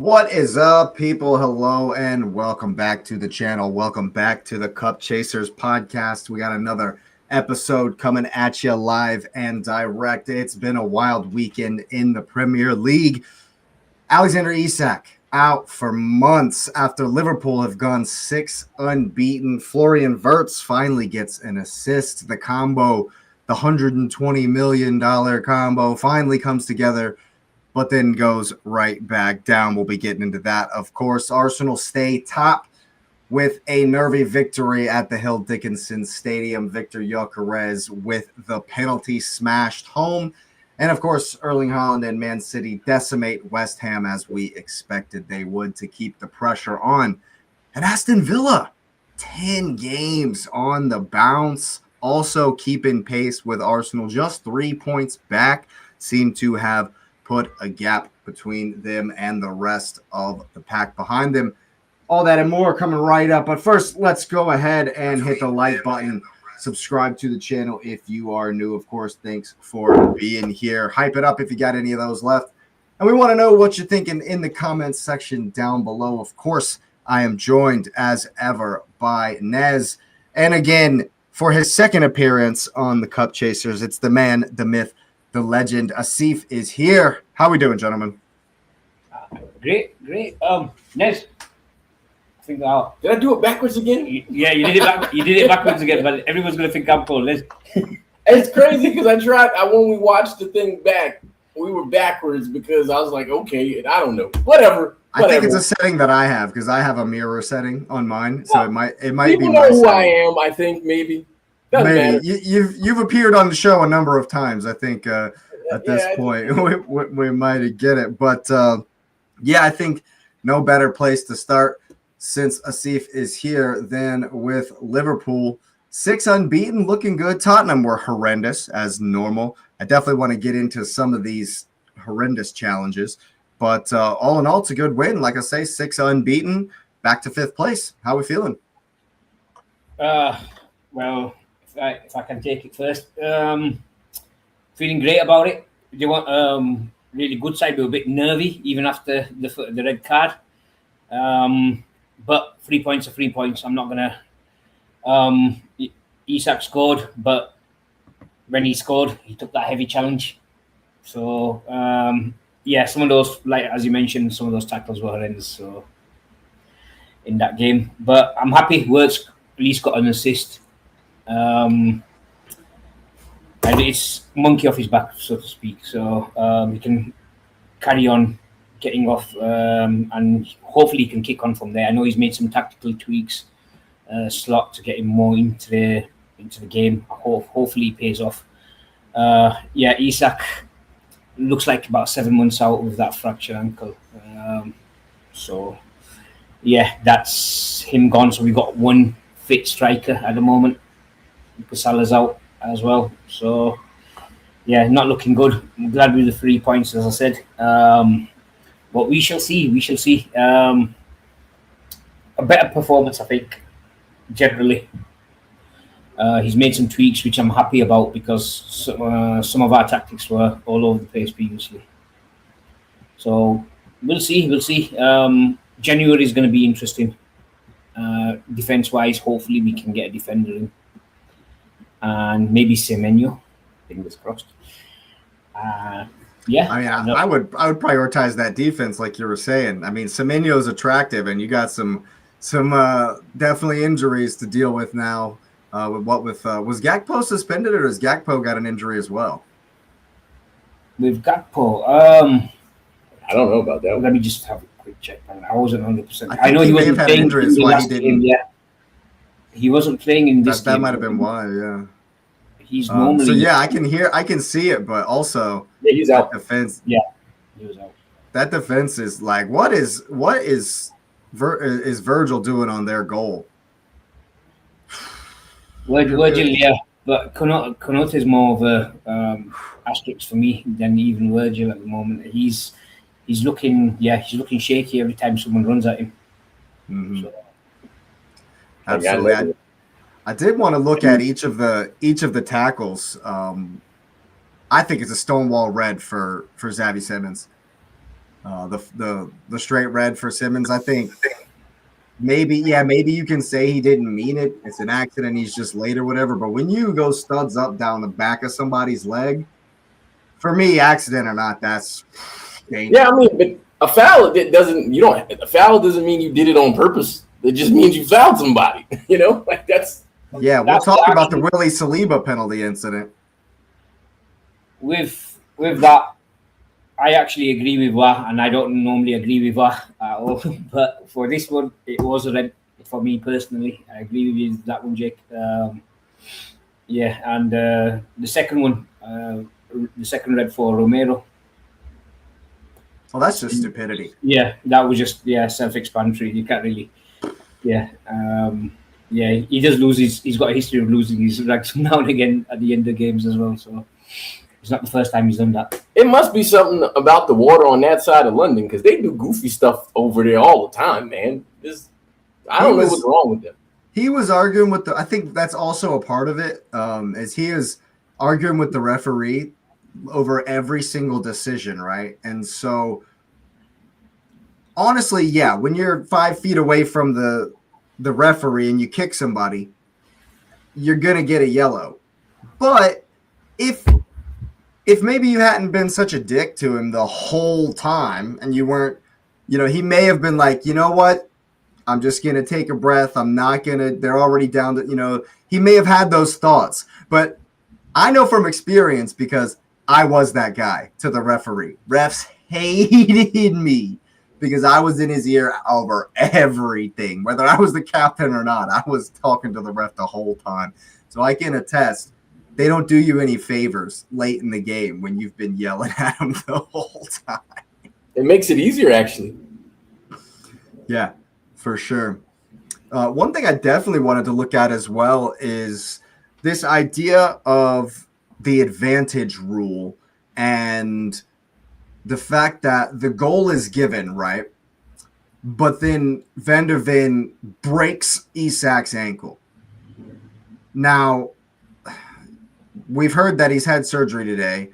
What is up, people? Hello and welcome back to the channel. Welcome back to the Cup Chasers podcast. We got another episode coming at you live and direct. It's been a wild weekend in the Premier League. Alexander Isak out for months after Liverpool have gone 6 unbeaten. Florian Wirtz finally gets an assist. The combo, the $120 million combo, finally comes together, but then goes right back down. We'll be getting into that, of course. Arsenal stay top with a nervy victory at the Hill Dickinson Stadium. Victor Gyökeres with the penalty smashed home. And, of course, Erling Haaland and Man City decimate West Ham as we expected they would to keep the pressure on. And Aston Villa, 10 games on the bounce, also keeping pace with Arsenal. Just 3 points back, seem to have put a gap between them and the rest of the pack behind them. All that and more coming right up. But first, let's go ahead and hit the like button. Subscribe to the channel if you are new. Of course, thanks for being here. Hype it up if you got any of those left. And we want to know what you're thinking in the comments section down below. Of course, I am joined as ever by Nez. And again, for his second appearance on the Cup Chasers, it's the man, the myth, the legend. Asif is here. How we doing, gentlemen? Great. Nez, I think did I do it backwards again? Yeah, you did it you did it backwards again, but everyone's gonna think I'm cool. It's crazy because I tried. When we watched the thing back, we were backwards because I was like, okay, I don't know, whatever. I think it's a setting that I have because I have a mirror setting on mine, so it might be. People know who I am. I think maybe. Maybe you've appeared on the show a number of times. I think at this point we might get it, but I think no better place to start since Asif is here than with Liverpool. 6 unbeaten, looking good. Tottenham were horrendous as normal. I definitely want to get into some of these horrendous challenges, but all in all, it's a good win. Like I say, 6 unbeaten, back to 5th place. How are we feeling? Well. If I can take it first, feeling great about it. They want really good side. We were a bit nervy even after the red card, but 3 points are 3 points. I'm not gonna. Isak scored, but when he scored, he took that heavy challenge. So some of those, like as you mentioned, some of those tackles were horrendous. So in that game, but I'm happy. Wirtz at least got an assist. And it's monkey off his back, so to speak. So he can carry on getting off, and hopefully he can kick on from there. I know he's made some tactical tweaks, slot to get him more into the game. Hopefully he pays off. Isak looks like about 7 months out with that fractured ankle. That's him gone. So we've got one fit striker at the moment. Salah's out as well, so not looking good. I'm glad with the 3 points, as I said. But we shall see. A better performance, I think. Generally, he's made some tweaks, which I'm happy about because some of our tactics were all over the place previously. So we'll see. January is going to be interesting. Defense-wise, hopefully we can get a defender in. And maybe Semenyo, fingers crossed. I would prioritize that defense, like you were saying. I mean, Semenyo is attractive, and you got some definitely injuries to deal with now. Was Gakpo suspended, or has Gakpo got an injury as well? With Gakpo, I don't know about that. Let me just have a quick check. I wasn't 100%. I know he wasn't playing injuries why he didn't. Game, he wasn't playing in this game. That might have been why, yeah. He's normally I can see it, but also he's out. Defense. Yeah, he was out. That defense is like, what is Virgil doing on their goal? Virgil, yeah, but Konate is more of a asterisk for me than even Virgil at the moment. He's looking shaky every time someone runs at him. Mm-hmm. So. Absolutely. I did want to look at each of the tackles. I think it's a stonewall red for Xavi Simons. The straight red for Simmons. I think maybe you can say he didn't mean it. It's an accident. He's just late or whatever. But when you go studs up down the back of somebody's leg, for me, accident or not, that's dangerous. Yeah, I mean, but a foul a foul doesn't mean you did it on purpose. It just means you fouled somebody. Like that's. Yeah, we'll talk about the Willie Saliba penalty incident. With that, I actually agree with that, and I don't normally agree with that at all. But for this one, it was a red for me personally. I agree with you with that one, Jake. And the second one, the second red for Romero. Well, that's just stupidity. Yeah, that was just self-explanatory. You can't really, he does lose he's got a history of losing his rags now and again at the end of games as well. So it's not the first time he's done that. It must be something about the water on that side of London because they do goofy stuff over there all the time, man. I don't know what's wrong with them. He was arguing with I think that's also a part of it, is he is arguing with the referee over every single decision, right? And so, honestly, yeah, when you're 5 feet away from the referee and you kick somebody, you're going to get a yellow. But if maybe you hadn't been such a dick to him the whole time and you weren't, he may have been like, you know what? I'm just going to take a breath. I'm not going to, they're already down to, he may have had those thoughts. But I know from experience because I was that guy to the referee. Refs hated me because I was in his ear over everything. Whether I was the captain or not, I was talking to the ref the whole time. So I can attest, they don't do you any favors late in the game when you've been yelling at them the whole time. It makes it easier, actually. Yeah, for sure. One thing I definitely wanted to look at as well is this idea of the advantage rule and the fact that the goal is given, right? But then Van der Ven breaks Isak's ankle. Now, we've heard that he's had surgery today,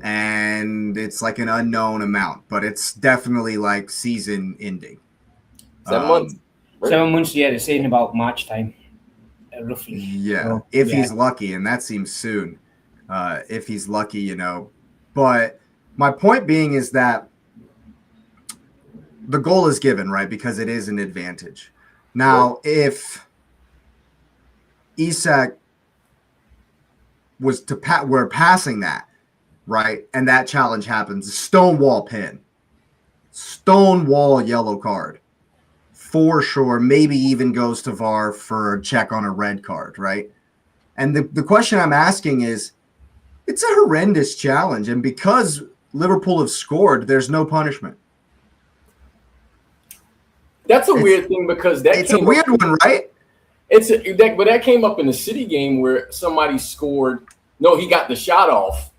and it's like an unknown amount, but it's definitely like season ending. 7 months. 7 months, yeah, they're saying about March time, roughly. Yeah, so, if he's lucky, and that seems soon. If he's lucky, But my point being is that the goal is given, right? Because it is an advantage. Now, if Isak was we're passing that, right? And that challenge happens, stonewall pin, stonewall yellow card, for sure. Maybe even goes to VAR for a check on a red card, right? And the question I'm asking is, it's a horrendous challenge, and because Liverpool have scored, there's no punishment. That's a weird thing because it's a weird one, right? But that came up in the City game where somebody scored. No, he got the shot off,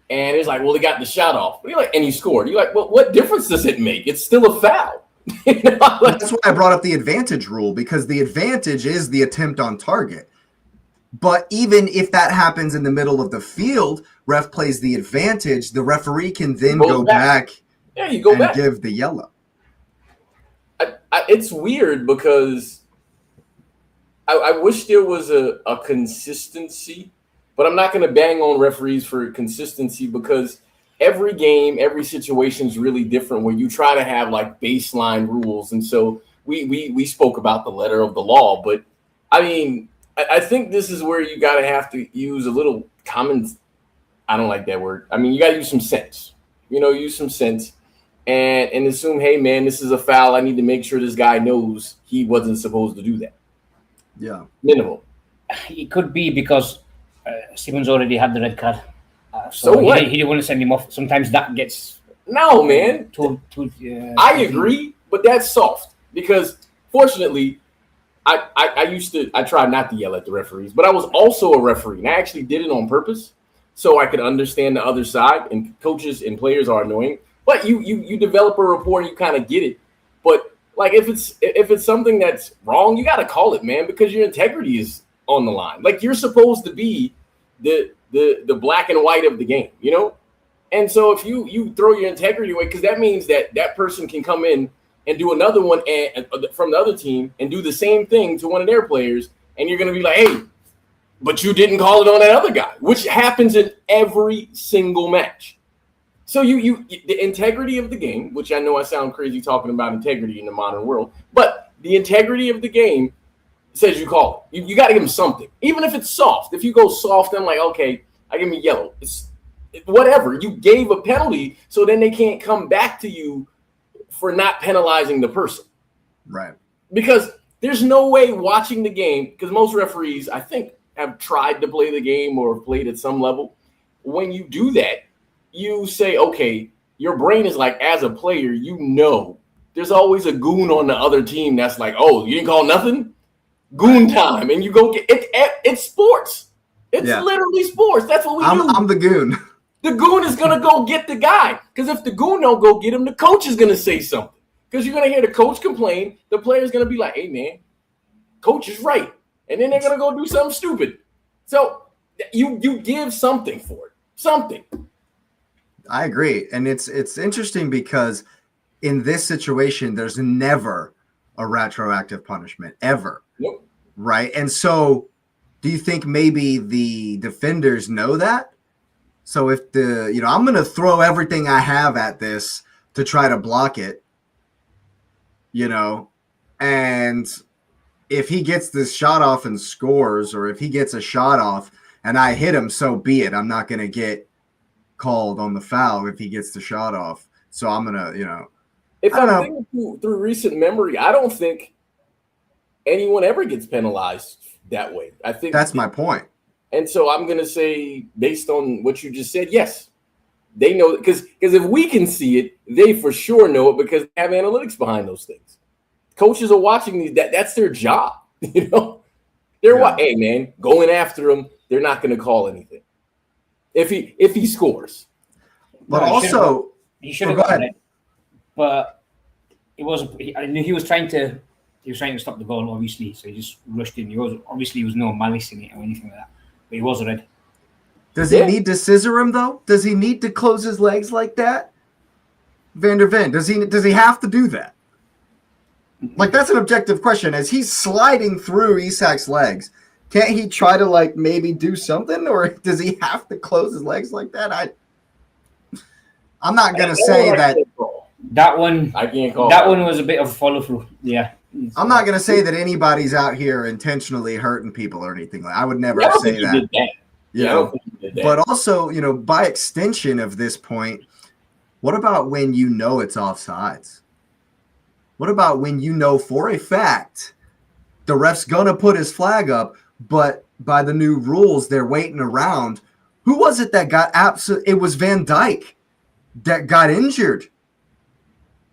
and it's like, well, he got the shot off. And he scored. You're like, well, what difference does it make? It's still a foul. That's why I brought up the advantage rule, because the advantage is the attempt on target. But even if that happens in the middle of the field, ref plays the advantage, the referee can then go back and give the yellow. It's weird because I wish there was a consistency, but I'm not going to bang on referees for consistency because every game, every situation is really different where you try to have like baseline rules. And so we spoke about the letter of the law, but I mean, I think this is where you got to have to use a little common. I don't like that word. I mean, you got to use some sense, use some sense and assume, hey, man, this is a foul. I need to make sure this guy knows he wasn't supposed to do that. Yeah. Minimal. It could be because Simmons already had the red card. So what? He didn't want to send him off. Sometimes that gets. No, man. I agree, but that's soft because fortunately, I tried not to yell at the referees, but I was also a referee, and I actually did it on purpose so I could understand the other side. And coaches and players are annoying, but you develop a rapport and you kind of get it. But like if it's something that's wrong, you got to call it, man, because your integrity is on the line. Like you're supposed to be the black and white of the game, And so if you throw your integrity away, because that means that person can come in and do another one from the other team and do the same thing to one of their players, and you're going to be like, hey, but you didn't call it on that other guy, which happens in every single match. So the integrity of the game, which I know I sound crazy talking about integrity in the modern world, but the integrity of the game says you call it. You got to give them something, even if it's soft. If you go soft, I'm like, okay, I give me yellow. It's whatever. You gave a penalty, so then they can't come back to you for not penalizing the person. Right. Because there's no way watching the game, because most referees, I think, have tried to play the game or have played at some level. When you do that, you say, okay, your brain is like, as a player, you know, there's always a goon on the other team that's like, oh, you didn't call nothing? Goon time. And you go get it. It's sports. It's literally sports. That's what we do. I'm the goon. The goon is going to go get the guy. Because if the goon don't go get him, the coach is going to say something. Because you're going to hear the coach complain. The player's going to be like, hey, man, coach is right. And then they're going to go do something stupid. So you give something for it. Something. I agree. And it's interesting because in this situation, there's never a retroactive punishment, ever. Nope. Right? And so do you think maybe the defenders know that? So if I'm going to throw everything I have at this to try to block it, and if he gets this shot off and scores, or if he gets a shot off and I hit him, so be it. I'm not going to get called on the foul if he gets the shot off. So I'm going to, If I'm thinking through recent memory, I don't think anyone ever gets penalized that way. I think that's my point. And so I'm going to say, based on what you just said, yes, they know, because if we can see it, they for sure know it because they have analytics behind those things. Coaches are watching these. That's their job. They're hey man, going after him. They're not going to call anything if he scores. But he should have gotten it. But it was. I knew he was trying to stop the goal, obviously. So he just rushed in. He was no malice in it or anything like that. But he was red. Does he need to scissor him though? Does he need to close his legs like that? Van der Ven, does he have to do that? Like, that's an objective question. As he's sliding through Isak's legs, can't he try to maybe do something, or does he have to close his legs like that? I'm not gonna say that. That one, I can't call. That one was a bit of follow through. Yeah. I'm not gonna say that anybody's out here intentionally hurting people or anything. I would never say that. But also, by extension of this point, what about when it's offsides? What about when for a fact the ref's gonna put his flag up, but by the new rules they're waiting around? Who was it that got it was Van Dijk that got injured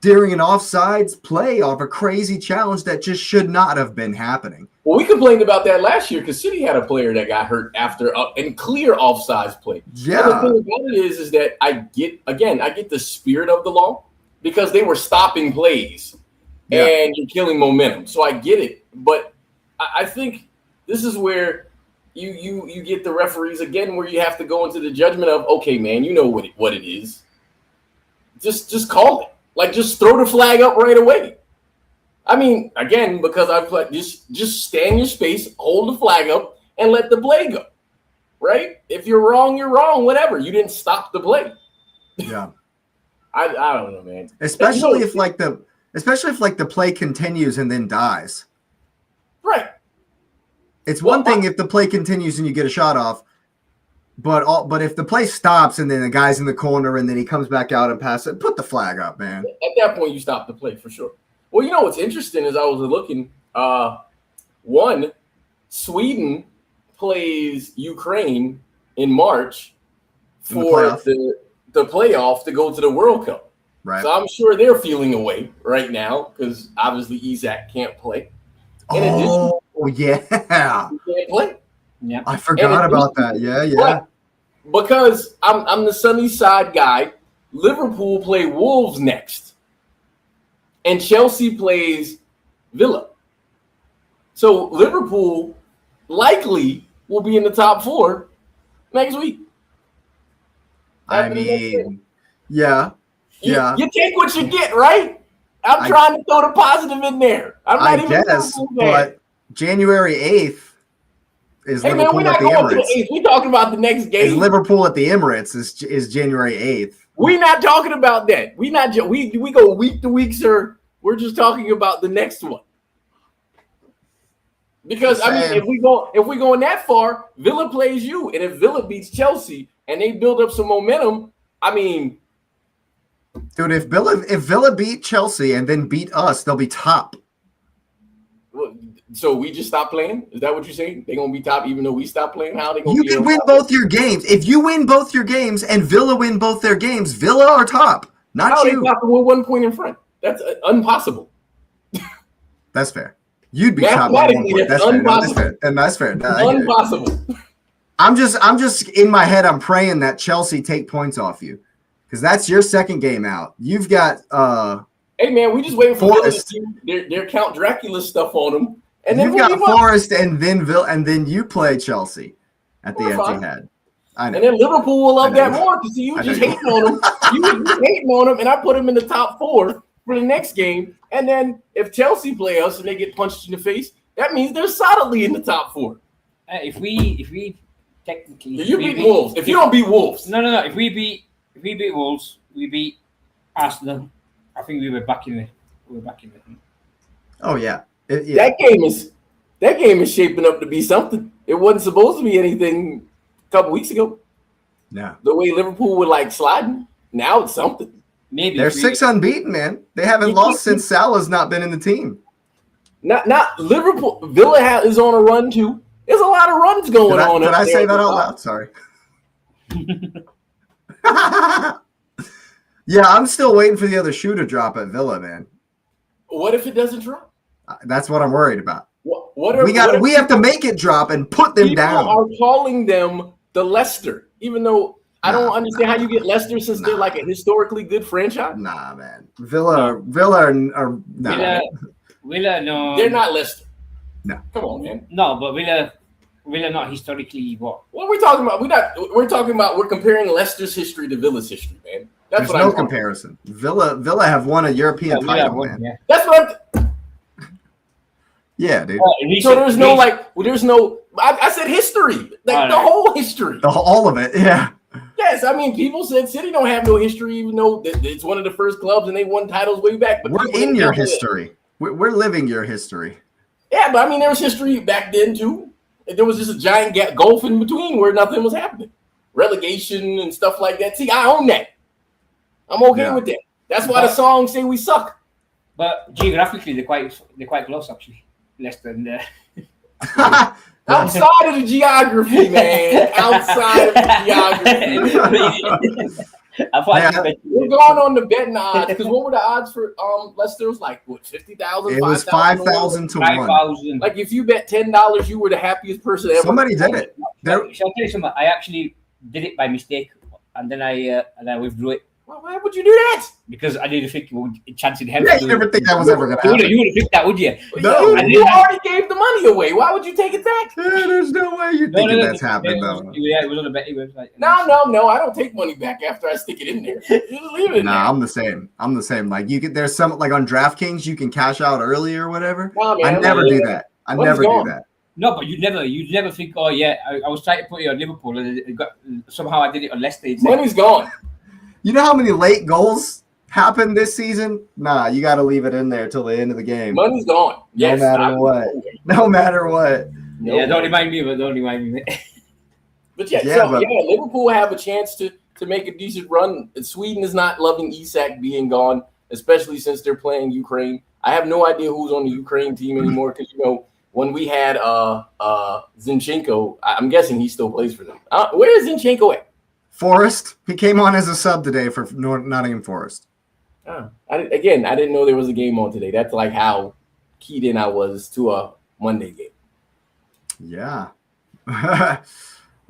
during an offsides play off a crazy challenge that just should not have been happening. Well, we complained about that last year because City had a player that got hurt after a clear offsides play. Yeah. And the thing about it is that I get the spirit of the law because they were stopping plays and you're killing momentum. So I get it. But I think this is where you get the referees again, where you have to go into the judgment of, okay, man, you know what it is. Just call it. Just throw the flag up right away. I mean, again, because I've played, just stay in your space, hold the flag up, and let the play go. Right? If you're wrong, you're wrong. Whatever. You didn't stop the play. Yeah. I don't know, man. Especially if the play continues and then dies. Right. It's one thing if the play continues and you get a shot off. But if the play stops and then the guy's in the corner and then he comes back out and passes it, put the flag up, man. At that point, you stop the play for sure. Well, what's interesting is I was looking. Sweden plays Ukraine in March for the playoff to go to the World Cup. Right. So I'm sure they're feeling away right now because obviously Isak can't play. Yeah. He can't play. Yeah, I forgot about that. Yeah. Because I'm the sunny side guy. Liverpool play Wolves next, and Chelsea plays Villa. So Liverpool likely will be in the top 4 next week. I mean, yeah. You take what you get, right? I'm trying to throw the positive in there. I guess, but January 8th is Liverpool we're not at the going to Emirates. the 8th. We're talking about the next game. Is Liverpool at the Emirates is January 8th. We're not talking about that. We go week to week, sir. We're just talking about the next one. Because I mean, if we going that far, Villa plays you, and if Villa beats Chelsea and they build up some momentum, I mean, dude, if Villa beat Chelsea and then beat us, they'll be top. So we just stop playing? Is that what you're saying? They're gonna be top even though we stop playing? How they gonna? You can win both your games. If you win both your games and Villa win both their games, Villa are top. Not you. They top with 1 point in front. That's impossible. That's fair. You'd be top by 1 point. That's fair. No, that's fair. And that's fair. No, impossible. I'm just in my head. I'm praying that Chelsea take points off you, because that's your second game out. You've got. Hey man, we just waiting for Forest. Villa to do their Count Dracula stuff on them. And then you've got Forest and then Villa, and then you play Chelsea at the Etihad. I know. And then Liverpool will love that more because you just hating on them. You were hating on them, and I put them in the top 4 for the next game. And then if Chelsea play us and they get punched in the face, that means they're solidly in the top 4. If we technically, if you beat Wolves, if you don't beat Wolves, no. If we beat Wolves, we beat Arsenal. I think we were back in it. Oh yeah. That game is shaping up to be something. It wasn't supposed to be anything a couple weeks ago. No. The way Liverpool were like sliding, now it's something. Maybe they're 6 unbeaten, man. They haven't lost since Salah's not been in the team. Not Liverpool. Villa is on a run too. There's a lot of runs going on. Did I say that out loud? Sorry. Yeah, I'm still waiting for the other shoe to drop at Villa, man. What if it doesn't drop? That's what I'm worried about. We have to make it drop and put them down. People are calling them the Leicester, even though I don't understand how you get Leicester since they're like a historically good franchise. Nah, man. Villa are no. Villa, no. They're not Leicester. No. Come on, man. No, but Villa not historically what? What we're talking about? We're comparing Leicester's history to Villa's history, man. There's no comparison. Villa have won a European title, man. Yeah. That's what I'm. Yeah, dude. So there's no. I said history, like the whole history, all of it. Yeah. Yes, I mean people said City don't have no history, even though it's one of the first clubs and they won titles way back. But we're in your history. We're living your history. Yeah, but I mean there was history back then too. There was just a giant gulf in between where nothing was happening, relegation and stuff like that. See, I own that. I'm okay with that. That's why the songs say we suck. But geographically, they're quite close actually. Less than outside of the geography, man. Outside of the geography. We're going on the betting odds because what were the odds for Leicester? It was like what 50,000? It was 5,000 to 1. Like if you bet $10, you were the happiest person ever. Somebody did it. Shall I tell you something? I actually did it by mistake, and then I withdrew it. Why would you do that? Because I didn't think it chance in hell. Yeah, you never think that was ever going to happen. You would have picked that, would you? No. You already gave the money away. Why would you take it back? There's no way you're thinking that's happening, though. Yeah, it was on the betting website. No. I don't take money back after I stick it in there. You leave it. Nah, I'm the same. Like there's some like on DraftKings you can cash out early or whatever. Nah, man, I never do that. I never do that. No, but you never think, oh yeah, I was trying to put it on Liverpool and somehow I did it on Leicester. Money's gone. You know how many late goals happened this season? Nah, you got to leave it in there till the end of the game. Money's gone. Yes, no matter what. Yeah, don't remind me. But Liverpool have a chance to make a decent run. Sweden is not loving Isak being gone, especially since they're playing Ukraine. I have no idea who's on the Ukraine team anymore because when we had Zinchenko, I'm guessing he still plays for them. Where is Zinchenko at? Forest. He came on as a sub today for Nottingham Forest. I didn't know there was a game on today. That's like how keyed in I was to a Monday game. Yeah. But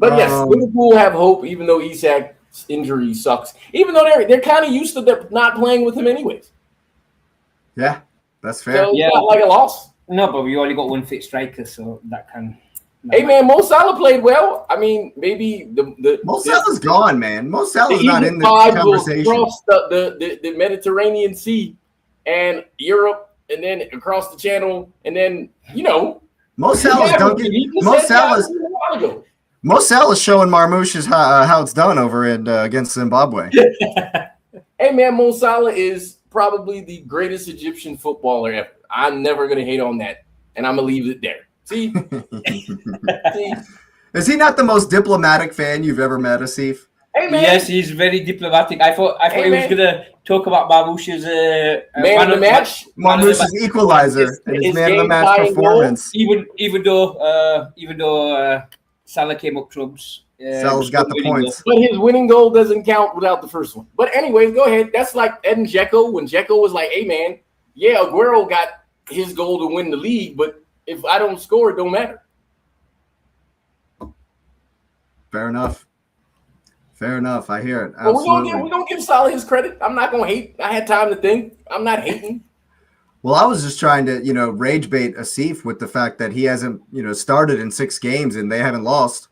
yes, Liverpool have hope, even though Isak's injury sucks. Even though they're kind of used to not playing with him anyways. Yeah, that's fair. So it's not like a loss. No, but we only got one fit striker, so that can. Hey man, Mo Salah played well. I mean, maybe Mo Salah's gone, man. Mo Salah's not in the Five conversation. will cross the Mediterranean Sea and Europe, and then across the Channel, and then Mo Salah's dunking. Mo Salah's showing Marmouche how it's done over against Zimbabwe. Hey man, Mo Salah is probably the greatest Egyptian footballer ever. I'm never gonna hate on that, and I'm gonna leave it there. See? Is he not the most diplomatic fan you've ever met, Asif? Hey man. Yes, he's very diplomatic. I thought he was gonna talk about Marmouche's man of the match. Marmouche's equalizer and his man of the match performance. Even though Salah came up trumps. Salah's got the points. But his winning goal doesn't count without the first one. But anyways, go ahead. That's like Edin Dzeko when Dzeko was like, hey, man, yeah, Aguero got his goal to win the league, but if I don't score, it don't matter. Fair enough. I hear it. Absolutely. We're going to give Salah his credit. I'm not going to hate. I had time to think. I'm not hating. Well, I was just trying to, rage bait Asif with the fact that he hasn't, started in 6 games and they haven't lost.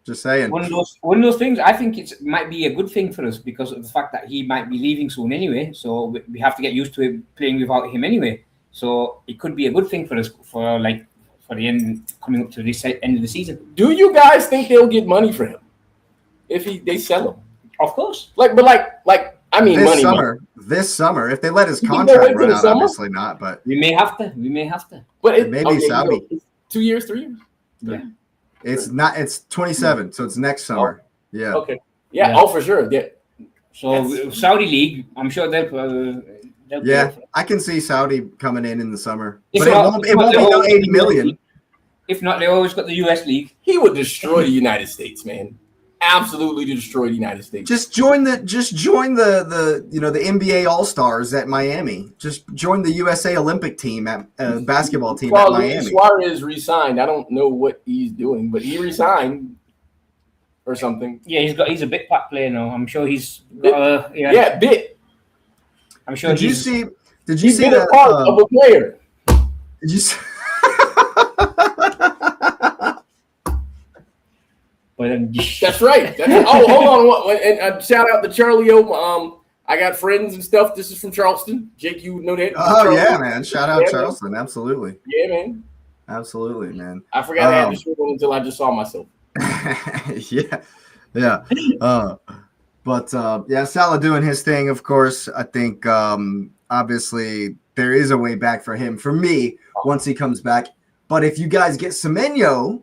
Just saying. One of those things. I think it might be a good thing for us because of the fact that he might be leaving soon anyway. So we have to get used to him playing without him anyway. So it could be a good thing for us for the end coming up to the end of the season. Do you guys think they'll get money for him if they sell him? Of course. I mean, this summer, if they let his contract run out, obviously not. But we may have to. But maybe Saudi. 2 years, 3 years. Yeah. It's not. It's 27, so it's next summer. Yeah. Okay. Yeah. Oh, for sure. Yeah. So Saudi League, I'm sure they'll yeah, I can see Saudi coming in the summer, but it won't be no 80 million. If not, they always got the US League. He would destroy the United States, man. Absolutely destroy the United States. Just join the the NBA All-Stars at Miami. Just join the USA Olympic team at basketball team at Miami. Suarez resigned. I don't know what he's doing, but he resigned or something. Yeah, he's a bit player now. I'm sure he's bit. I'm sure. Did you see that part of a player? Did you see? That's right. Hold on. And shout out to Charlie O. I got friends and stuff. This is from Charleston. Jake, you know that? Oh, yeah, man. Shout out Charleston. Man. Absolutely. Yeah, man. Absolutely, man. I forgot I had this one until I just saw myself. Yeah. But Salah doing his thing, of course. I think, obviously, there is a way back for him. For me, once he comes back. But if you guys get Semenyo,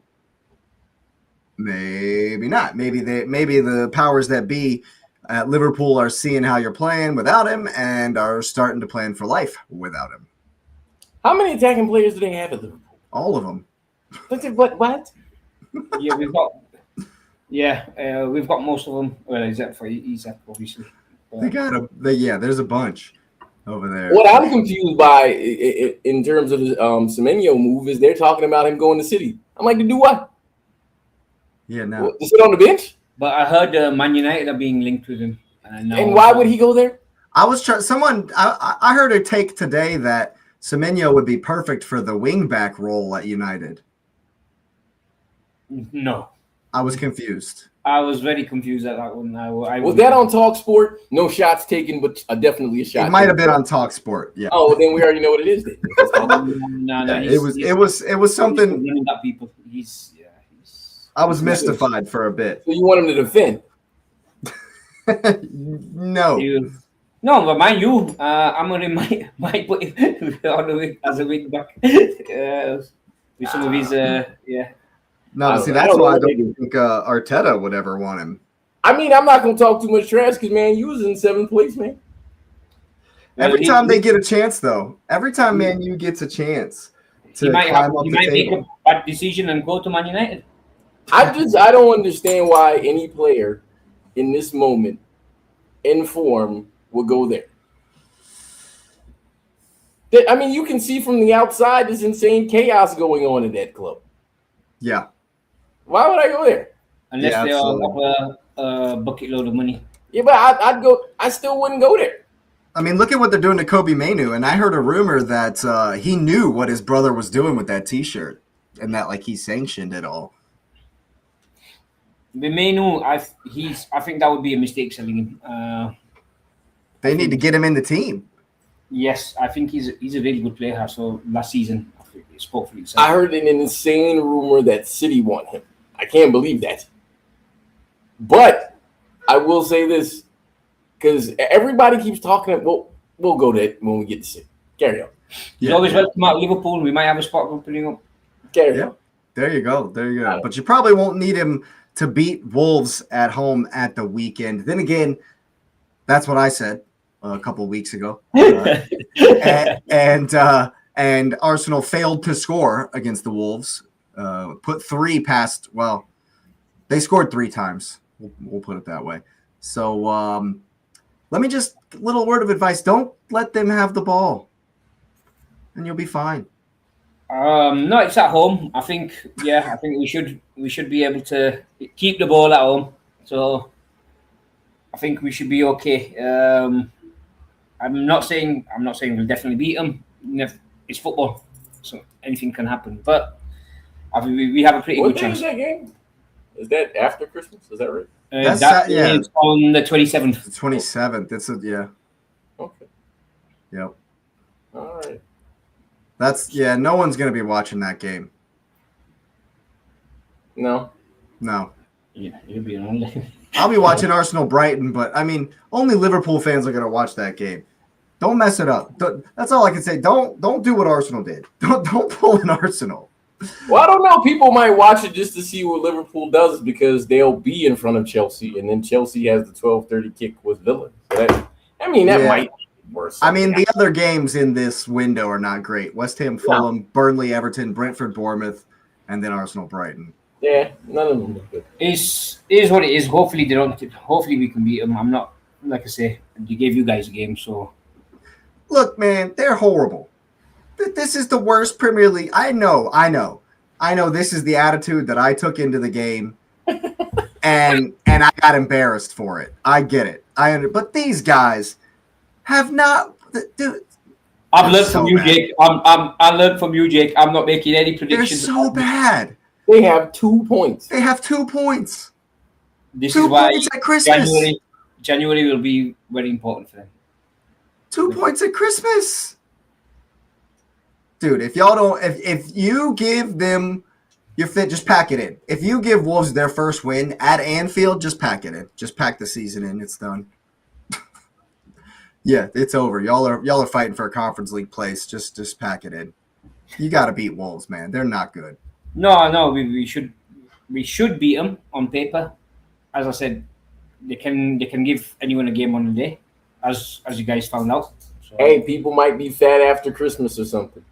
maybe not. Maybe the powers that be at Liverpool are seeing how you're playing without him and are starting to plan for life without him. How many attacking players do they have at Liverpool? All of them. What? Yeah, we've got most of them. Well, except for Isak, obviously. There's a bunch over there. What I'm confused by in terms of the Semenyo move is they're talking about him going to City. I'm like, to do what? Yeah, no. To sit on the bench? But I heard Man United are being linked with him. And why would he go there? I heard a take today that Semenyo would be perfect for the wingback role at United. No. I was confused. I was very confused at that one. Was that on TalkSport? No shots taken, but definitely a shot. It might have been on TalkSport. Yeah. Oh, then we already know what it is. Then. No. It was something. That people. I was mystified for a bit. So you want him to defend? No. No, but mind you, Amorim might put him on the wing as a wing back with some of his No, see, that's why I don't think Arteta would ever want him. I mean, I'm not going to talk too much trash because, man, you was in 7th place, man. Every time they get a chance, though. Every time Man U gets a chance to climb up the table. Make a bad decision and go to Man United. I don't understand why any player in this moment in form would go there. I mean, you can see from the outside this insane chaos going on in that club. Yeah. Why would I go there? Unless they offer a bucket load of money. Yeah, but I'd go. I still wouldn't go there. I mean, look at what they're doing to Kobe Mainu, and I heard a rumor that he knew what his brother was doing with that T-shirt. and that like he sanctioned it all. Firmino, I think that would be a mistake selling him. They need to get him in the team. Yes, I think he's a very good player. So last season, I think he spoke for himself. I heard an insane rumor that City want him. I can't believe that. But I will say this, because everybody keeps talking. We'll go to it when we get to City. Carry on. He's always welcome at Liverpool. We might have a spot opening up. Carry on. There you go. But you probably won't need him to beat Wolves at home at the weekend. Then again, that's what I said a couple of weeks ago. And Arsenal failed to score against the Wolves. Put 3 past. Well, they scored 3 times. We'll put it that way. So let me just little word of advice: don't let them have the ball, and you'll be fine. No, it's at home. I think we should be able to keep the ball at home. So I think we should be okay. I'm not saying we'll definitely beat them. It's football, so anything can happen. But I think we have a pretty good chance. What day is that game? Is that after Christmas? Is that right? Is on the 27th. The 27th. It's Okay. Yep. All right. No one's going to be watching that game. No. Yeah, you'll be on. I'll be watching Arsenal Brighton, but I mean, only Liverpool fans are going to watch that game. Don't mess it up. That's all I can say. Don't do what Arsenal did. Don't pull an Arsenal. Well, I don't know. People might watch it just to see what Liverpool does because they'll be in front of Chelsea, and then Chelsea has the 12:30 kick with Villa. So that might be worse. I mean, the other games in this window are not great. West Ham, Fulham, Burnley, Everton, Brentford, Bournemouth, and then Arsenal, Brighton. Yeah, none of them are good. Is what it is. Hopefully they don't. Hopefully we can beat them. I'm not, like I say, they gave you guys a game, so. Look, man, they're horrible. This is the worst Premier League. I know. This is the attitude that I took into the game, and I got embarrassed for it. I get it. But these guys have not. Dude, I've learned from you, Jake. I learned from you, Jake. I'm not making any predictions. They're so bad. They have 2 points. They have 2 points. This 2 is why points at Christmas. January will be very important for them. 2 points at Christmas. Dude, if you give them your fit, just pack it in. If you give Wolves their first win at Anfield, just pack it in. Just pack the season in. It's done. Yeah, it's over. Y'all are fighting for a Conference League place. Just pack it in. You got to beat Wolves, man. They're not good. No, we should beat them on paper. As I said, they can give anyone a game on the day, as you guys found out. So. Hey, people might be fat after Christmas or something.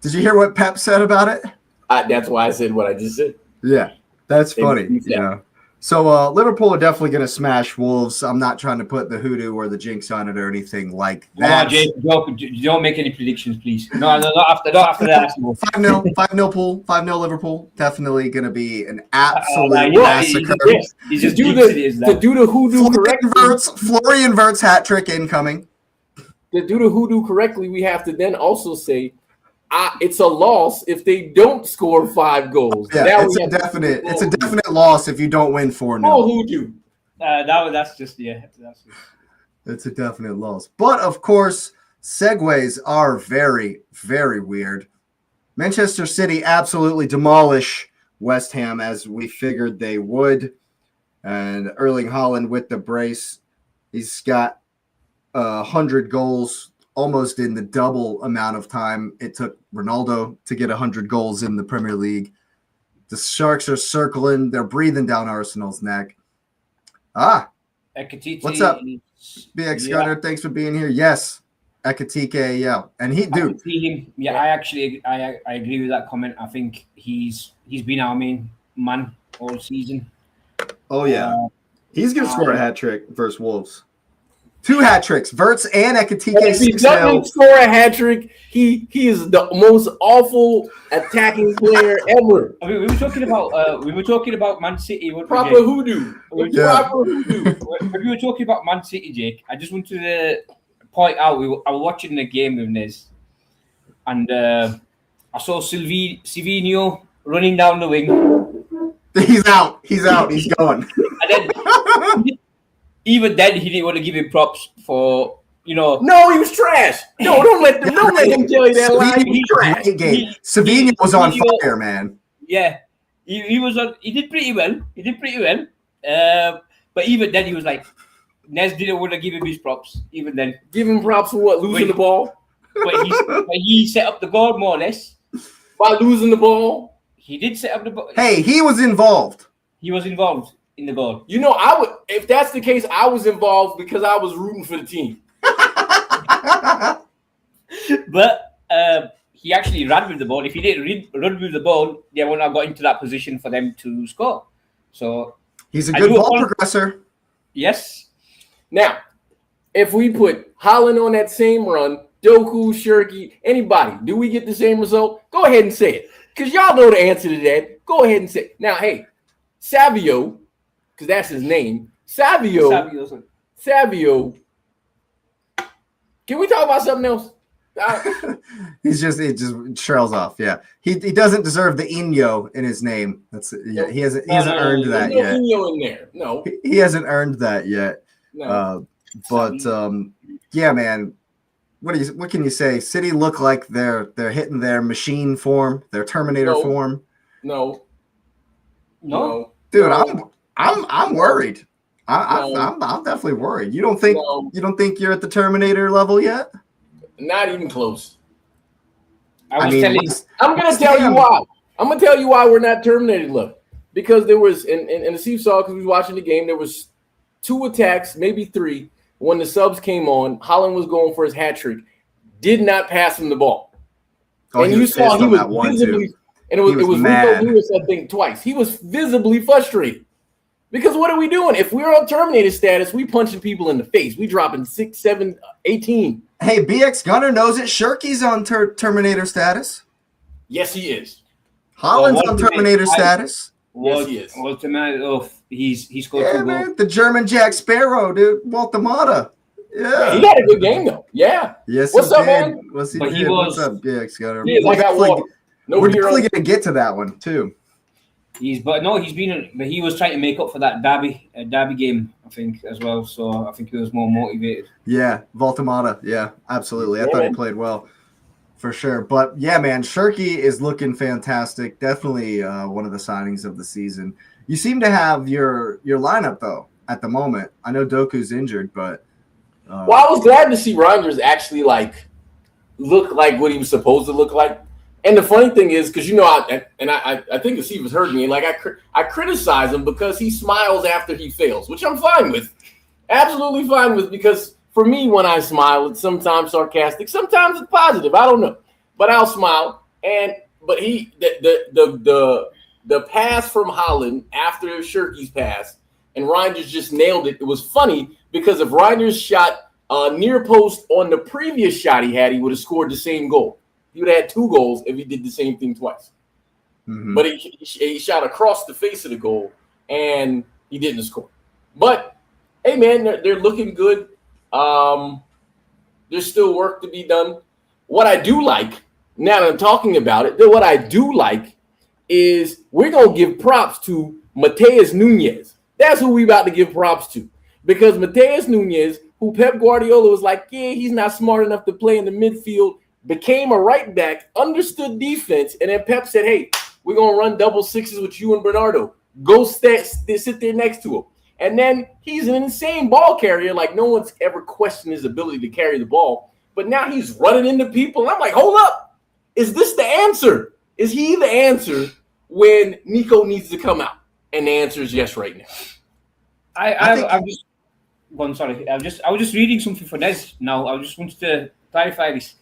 Did you hear what Pep said about it? That's why I said what I just said. Yeah, that's funny. Yeah. So Liverpool are definitely going to smash Wolves. I'm not trying to put the hoodoo or the jinx on it or anything like that. No, Jake, don't make any predictions, please. No, not after that. 5-0, 5-0 pool, 5-0 Liverpool. Definitely going to be an absolute massacre. He's just do the hoodoo correctly. Florian Wirtz hat trick incoming. To do the hoodoo correctly, we have to then also say it's a loss if they don't score 5 goals. Yeah, it's a definite loss if you don't win 4-0. Oh, hoodoo. That's just. It's a definite loss. But of course, segues are very, very weird. Manchester City absolutely demolish West Ham as we figured they would. And Erling Haaland with the brace. He's got 100 goals, almost in the double amount of time it took Ronaldo to get 100 goals in the Premier League. The Sharks are circling. They're breathing down Arsenal's neck. Ekitike, what's up, BX Gunner? Thanks for being here. Yes, Ekitike, yeah. And I agree with that comment. I think he's been our main man all season. Oh, yeah. He's going to score a hat trick versus Wolves. 2 hat tricks, Wirtz and Ekitike. If he doesn't score a hat trick, he is the most awful attacking player ever. I mean, we were talking about Man City. Proper hoodoo. Proper hoodoo. When we were talking about Man City, Jake, I just wanted to point out I was watching the game with Nez, and I saw Silvino running down the wing. He's out. He's going. And then even then, he didn't want to give him props for, No, he was trash. No, don't let him tell you that lie. He was trash. Savino was on fire, man. Yeah, he was on. He did pretty well. But even then, he was like, Nez didn't want to give him his props. Even then, give him props for what? Losing the ball. But he set up the goal more or less by losing the ball. He did set up the ball. Hey, he was involved. He was involved in the goal. I would, if that's the case, I was involved because I was rooting for the team. But he actually ran with the ball. If he didn't run with the ball, they wouldn't have got into that position for them to score. So he's a good ball progressor. Yes. Now, if we put Haaland on that same run, Doku, Shirky, anybody, do we get the same result? Go ahead and say it. Because y'all know the answer to that. Go ahead and say it. Now, hey, Savio, because that's his name. Savio. Can we talk about something else? It just trails off. Yeah, he doesn't deserve the Inyo in his name. He hasn't earned that yet. Inyo in there. No, he hasn't earned that yet. No. Yeah, man. What can you say? City look like they're hitting their machine form, their Terminator form. No, dude, I'm worried. I'm definitely worried. You don't think you're at the Terminator level yet? Not even close. I'm going to tell you why. I'm going to tell you why we're not Terminator level. Because there was in the seesaw, because we were watching the game, there was 2 attacks, maybe 3. When the subs came on, Haaland was going for his hat trick. Did not pass him the ball. And you saw he was visibly, and it was Rico Lewis, I think, twice. He was visibly frustrated. Because what are we doing? If we're on Terminator status, we punching people in the face. We dropping 6, 7, 18. Hey, BX Gunner knows it. Shirky's on Terminator status. Yes, he is. Haaland's on Terminator status. Yes, he is. He scored 2 goals. The German Jack Sparrow, dude. Walter. Yeah. He had a good game, though. Yeah. Yes, What's up, man? What's up, BX Gunner? We're definitely going to get to that one, too. He was trying to make up for that derby game, I think, as well. So I think he was more motivated. Yeah, Voltamata. Yeah, absolutely. I thought he played well, for sure. But yeah, man, Shirky is looking fantastic. Definitely one of the signings of the season. You seem to have your lineup though at the moment. I know Doku's injured, but I was glad to see Reinders actually look like what he was supposed to look like. And the funny thing is, because I think Asif heard me, I criticize him because he smiles after he fails, which I'm fine with, absolutely fine with. Because for me, when I smile, it's sometimes sarcastic, sometimes it's positive. I don't know, but I'll smile. But the pass from Haaland after Shirky's pass, and Reinders just nailed it. It was funny because if Reinders shot near post on the previous shot he had, he would have scored the same goal. He would have had 2 goals if he did the same thing twice. Mm-hmm. But he shot across the face of the goal, and he didn't score. But, hey, man, they're looking good. There's still work to be done. What I do like, now that I'm talking about it, what I do like is we're going to give props to Mateus Nunes. That's who we about to give props to. Because Mateus Nunes, who Pep Guardiola was like, yeah, he's not smart enough to play in the midfield, became a right back, understood defense, and then Pep said, hey, we're going to run double sixes with you and Bernardo. Go sit there next to him. And then he's an insane ball carrier. Like, no one's ever questioned his ability to carry the ball. But now he's running into people. And I'm like, hold up. Is this the answer? Is he the answer when Nico needs to come out? And the answer is yes right now. I was just reading something for Nez now. I just wanted to clarify this.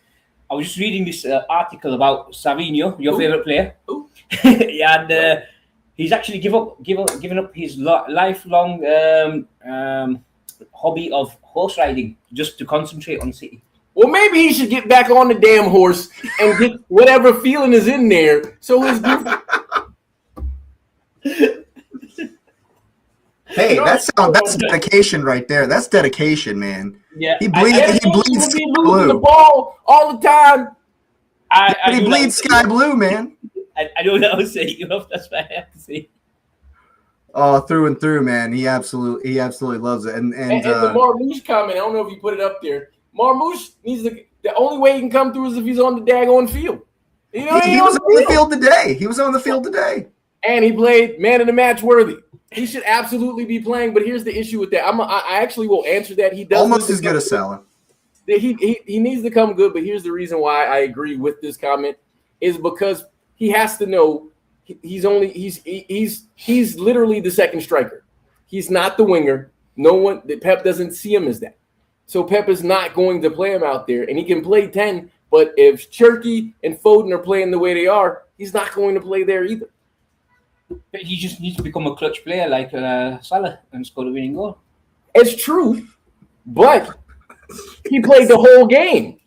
I was just reading this article about Savino, your favorite player. And he's actually given up his lifelong hobby of horse riding just to concentrate on City. Well, maybe he should get back on the damn horse and get whatever feeling is in there. So his Hey, that's dedication right there. That's dedication, man. Yeah, he bleeds losing the ball all the time. I he know bleeds sky blue, man. I know that was say you know that's what I have to say. Oh, through and through, man. He absolutely loves it. And the Marmouche comment, I don't know if you put it up there. Marmouche needs to. The only way he can come through is if he's on the daggone field. You know, he was on the field today. He was on the field today, and he played man of the match worthy. He should absolutely be playing. But here's the issue with that. I actually will answer that. He does almost as good as Salah. He needs to come good. But here's the reason why I agree with this comment is because he has to know he's literally the second striker. He's not the winger. No one. Pep doesn't see him as that. So Pep is not going to play him out there, and he can play 10. But if Cherky and Foden are playing the way they are, he's not going to play there either. But he just needs to become a clutch player like Salah and score the winning goal. It's true, but he played the whole game.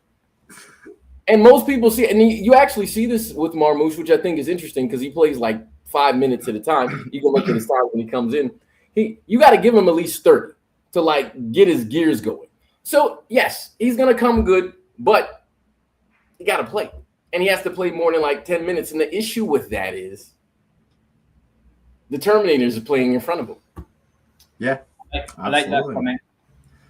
And most people see, and you actually see this with Marmouche, which I think is interesting because he plays like 5 minutes at a time. You can look at his time when he comes in. You got to give him at least 30 to like get his gears going. So yes, he's gonna come good, but he got to play, and he has to play more than like 10 minutes. And the issue with that is the Terminators are playing in front of him. Yeah, I like that comment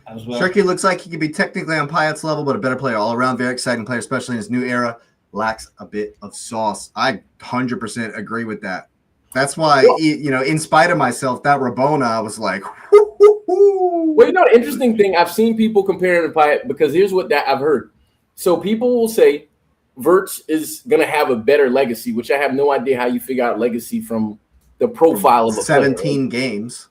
as well. Cherky looks like he could be technically on Payet's level, but a better player all around. Very exciting player, especially in his new era. Lacks a bit of sauce. I 100% agree with that. That's why, in spite of myself, that Rabona, I was like, whoo. Well, the interesting thing, I've seen people compare to Payet because here's what I've heard. So people will say Wirtz is going to have a better legacy, which I have no idea how you figure out legacy from the profile of a 17 player. Games.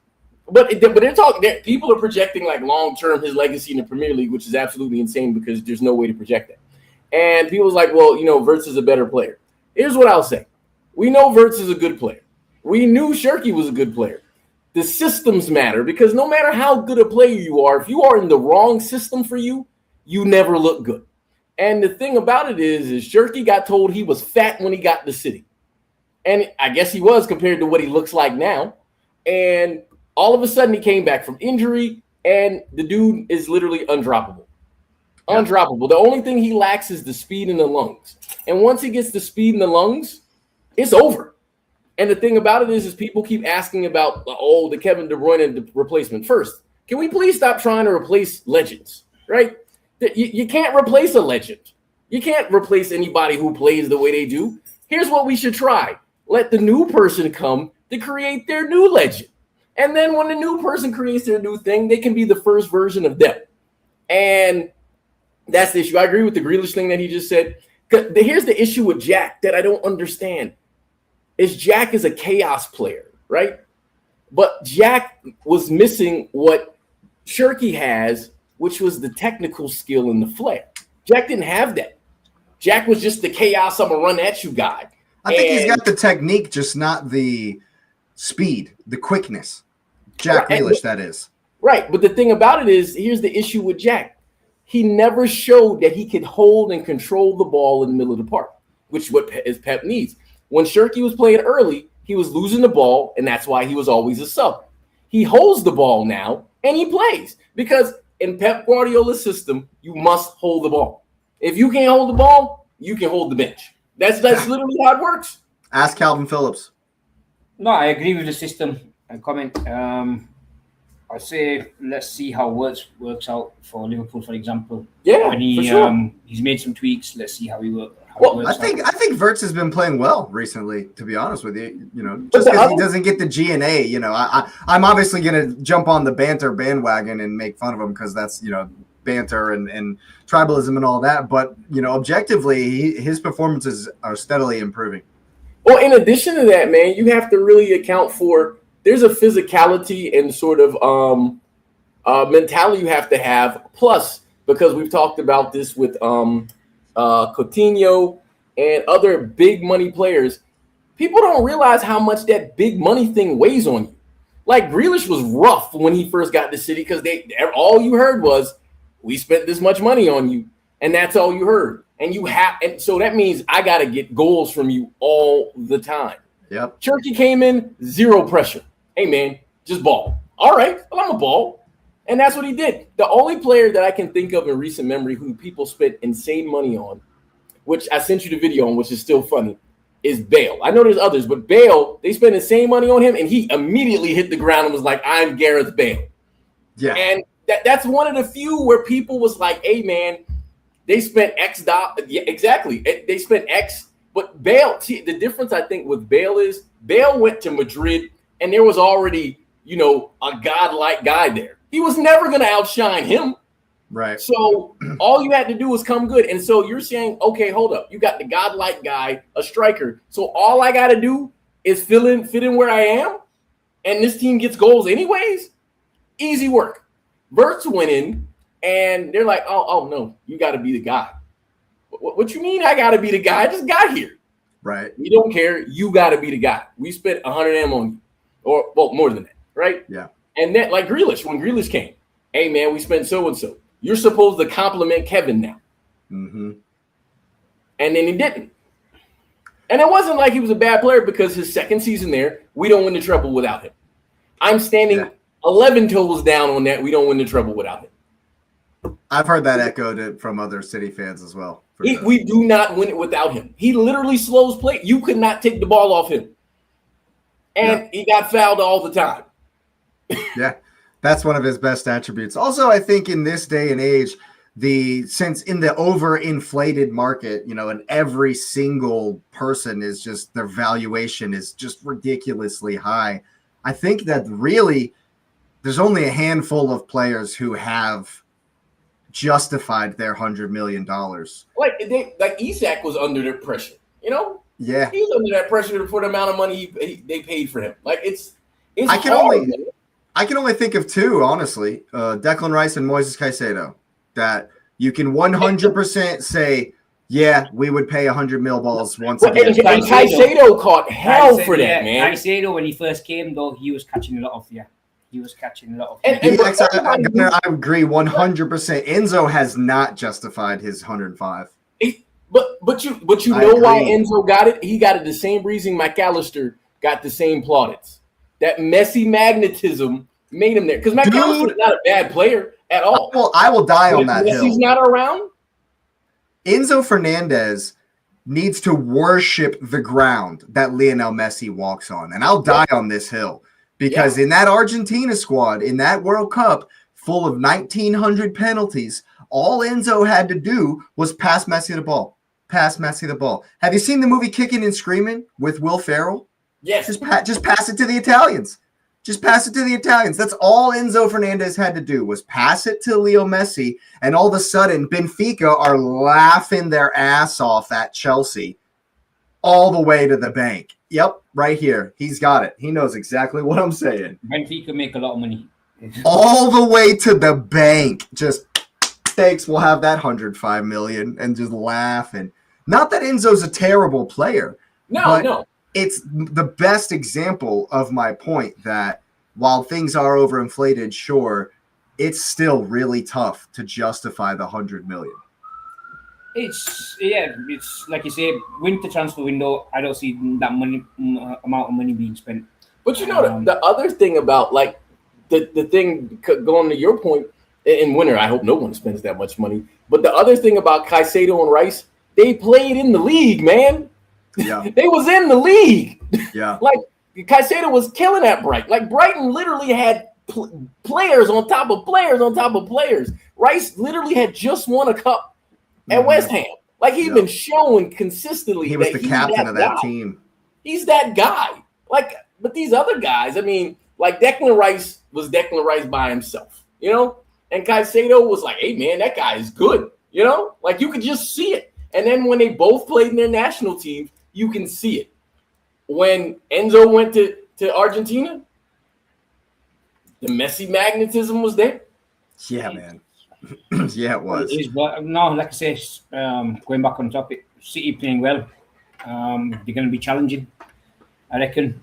But they're talking. People are projecting like long term his legacy in the Premier League, which is absolutely insane because there's no way to project that. And people's like, well, Wirtz is a better player. Here's what I'll say: we know Wirtz is a good player. We knew Cherky was a good player. The systems matter because no matter how good a player you are, if you are in the wrong system for you, you never look good. And the thing about it is Cherky got told he was fat when he got to City. And I guess he was compared to what he looks like now. And all of a sudden he came back from injury, and the dude is literally undroppable. Yeah. Undroppable. The only thing he lacks is the speed in the lungs. And once he gets the speed in the lungs, it's over. And the thing about it is people keep asking about, the Kevin De Bruyne replacement. First, can we please stop trying to replace legends, right? You can't replace a legend. You can't replace anybody who plays the way they do. Here's what we should try. Let the new person come to create their new legend. And then when the new person creates their new thing, they can be the first version of them. And that's the issue. I agree with the Grealish thing that he just said. Here's the issue with Jack that I don't understand. Is Jack is a chaos player, right? But Jack was missing what Cherky has, which was the technical skill and the flair. Jack didn't have that. Jack was just the chaos, I'm going to run at you guy. I think he's got the technique, just not the speed, the quickness. Jack Grealish, that is. Right, but the thing about it is, here's the issue with Jack. He never showed that he could hold and control the ball in the middle of the park, which is what Pep needs. When Cherky was playing early, he was losing the ball, and that's why he was always a sub. He holds the ball now, and he plays. Because in Pep Guardiola's system, you must hold the ball. If you can't hold the ball, you can hold the bench. That's literally how it works. Ask Calvin Phillips. No, I agree with the system and comment. I say let's see how works out for Liverpool, for example. Yeah, when he, for sure. He's made some tweaks. Let's see how he works. I think Wirtz has been playing well recently, to be honest with you. Just because he doesn't get the G&A, I'm obviously going to jump on the banter bandwagon and make fun of him because that's, banter and tribalism and all that. But, objectively, his performances are steadily improving. Well, in addition to that, man, you have to really account for there's a physicality and sort of mentality you have to have. Plus, because we've talked about this with Coutinho and other big money players, people don't realize how much that big money thing weighs on you. Like Grealish was rough when he first got to City because all you heard was, we spent this much money on you, and that's all you heard. And so that means I got to get goals from you all the time. Yep. Cherky came in, zero pressure. Hey, man, just ball. All right, well, I'm a ball. And that's what he did. The only player that I can think of in recent memory who people spent insane money on which I sent you the video on, which is still funny, is Bale. I know there's others, but Bale, they spent the same money on him, and he immediately hit the ground and was like, I'm Gareth Bale. Yeah. And that's one of the few where people was like, hey, man, they spent X. Yeah, exactly. They spent X. But Bale, see, the difference, I think, with Bale is Bale went to Madrid, and there was already, a godlike guy there. He was never going to outshine him. Right. So all you had to do was come good. And so you're saying, okay, hold up. You got the godlike guy, a striker. So all I got to do is fit in where I am, and this team gets goals anyways? Easy work. Verts went in, and they're like, oh no, you got to be the guy. What you mean I got to be the guy? I just got here. Right. We don't care. You got to be the guy. We spent 100 M on you. Or, well, more than that, right? Yeah. And then, like Grealish, when Grealish came, hey, man, we spent so-and-so. You're supposed to compliment Kevin now. Mm-hmm. And then he didn't. And it wasn't like he was a bad player because his second season there, we don't win the treble without him. I'm standing 11 toes down on that. We don't win the treble without him. I've heard that echoed from other City fans as well. We do not win it without him. He literally slows play. You could not take the ball off him. And he got fouled all the time. Yeah, that's one of his best attributes. Also, I think in this day and age, since in the overinflated market, and every single person is just, their valuation is just ridiculously high. I think that really there's only a handful of players who have justified their $100 million. Like Isak was under the pressure, Yeah, he was under that pressure for the amount of money they paid for him. Like it's I can only think of two, honestly, Declan Rice and Moises Caicedo, that you can 100% say, yeah, we would pay 100 mil balls once again. And Caicedo caught hell for that, man. Caicedo, when he first came, though, he was catching a lot of He was catching a lot of. I agree 100%. Enzo has not justified his 105. But you know why Enzo got it? He got it the same reason McAllister got the same plaudits. That Messi magnetism made him there. Because McAllister is not a bad player at all. Well, I will die on that hill. Messi's not around. Enzo Fernandez needs to worship the ground that Lionel Messi walks on. And I'll die on this hill. Because in that Argentina squad, in that World Cup, full of 1,900 penalties, all Enzo had to do was pass Messi the ball. Pass Messi the ball. Have you seen the movie Kicking and Screaming with Will Ferrell? Yes. Just pass it to the Italians. Just pass it to the Italians. That's all Enzo Fernandez had to do was pass it to Leo Messi, and all of a sudden Benfica are laughing their ass off at Chelsea all the way to the bank. Yep, right here. He's got it. He knows exactly what I'm saying. Benfica make a lot of money. All the way to the bank. Just, thanks, we'll have that 105 million, and just laughing. Not that Enzo's a terrible player. No. It's the best example of my point that while things are overinflated, sure, it's still really tough to justify the 100 million. It's like you say, winter transfer window. I don't see that amount of money being spent. But the other thing about like the thing going to your point in winter, I hope no one spends that much money. But the other thing about Caicedo and Rice, they played in the league, man. Yeah, they was in the league. Yeah, like Caicedo was killing at Brighton. Like Brighton literally had players on top of players on top of players. Rice literally had just won a cup at West Ham. Like he'd been showing consistently. He was the captain of that team. He's that guy. Like, but these other guys, I mean, like Declan Rice was Declan Rice by himself, and Caicedo was like, hey man, that guy is good, like you could just see it. And then when they both played in their national teams, you can see it. When Enzo went to Argentina, the Messi magnetism was there. Yeah, man. Yeah, it was. No, like I say, going back on topic, City playing well. They're going to be challenging, I reckon.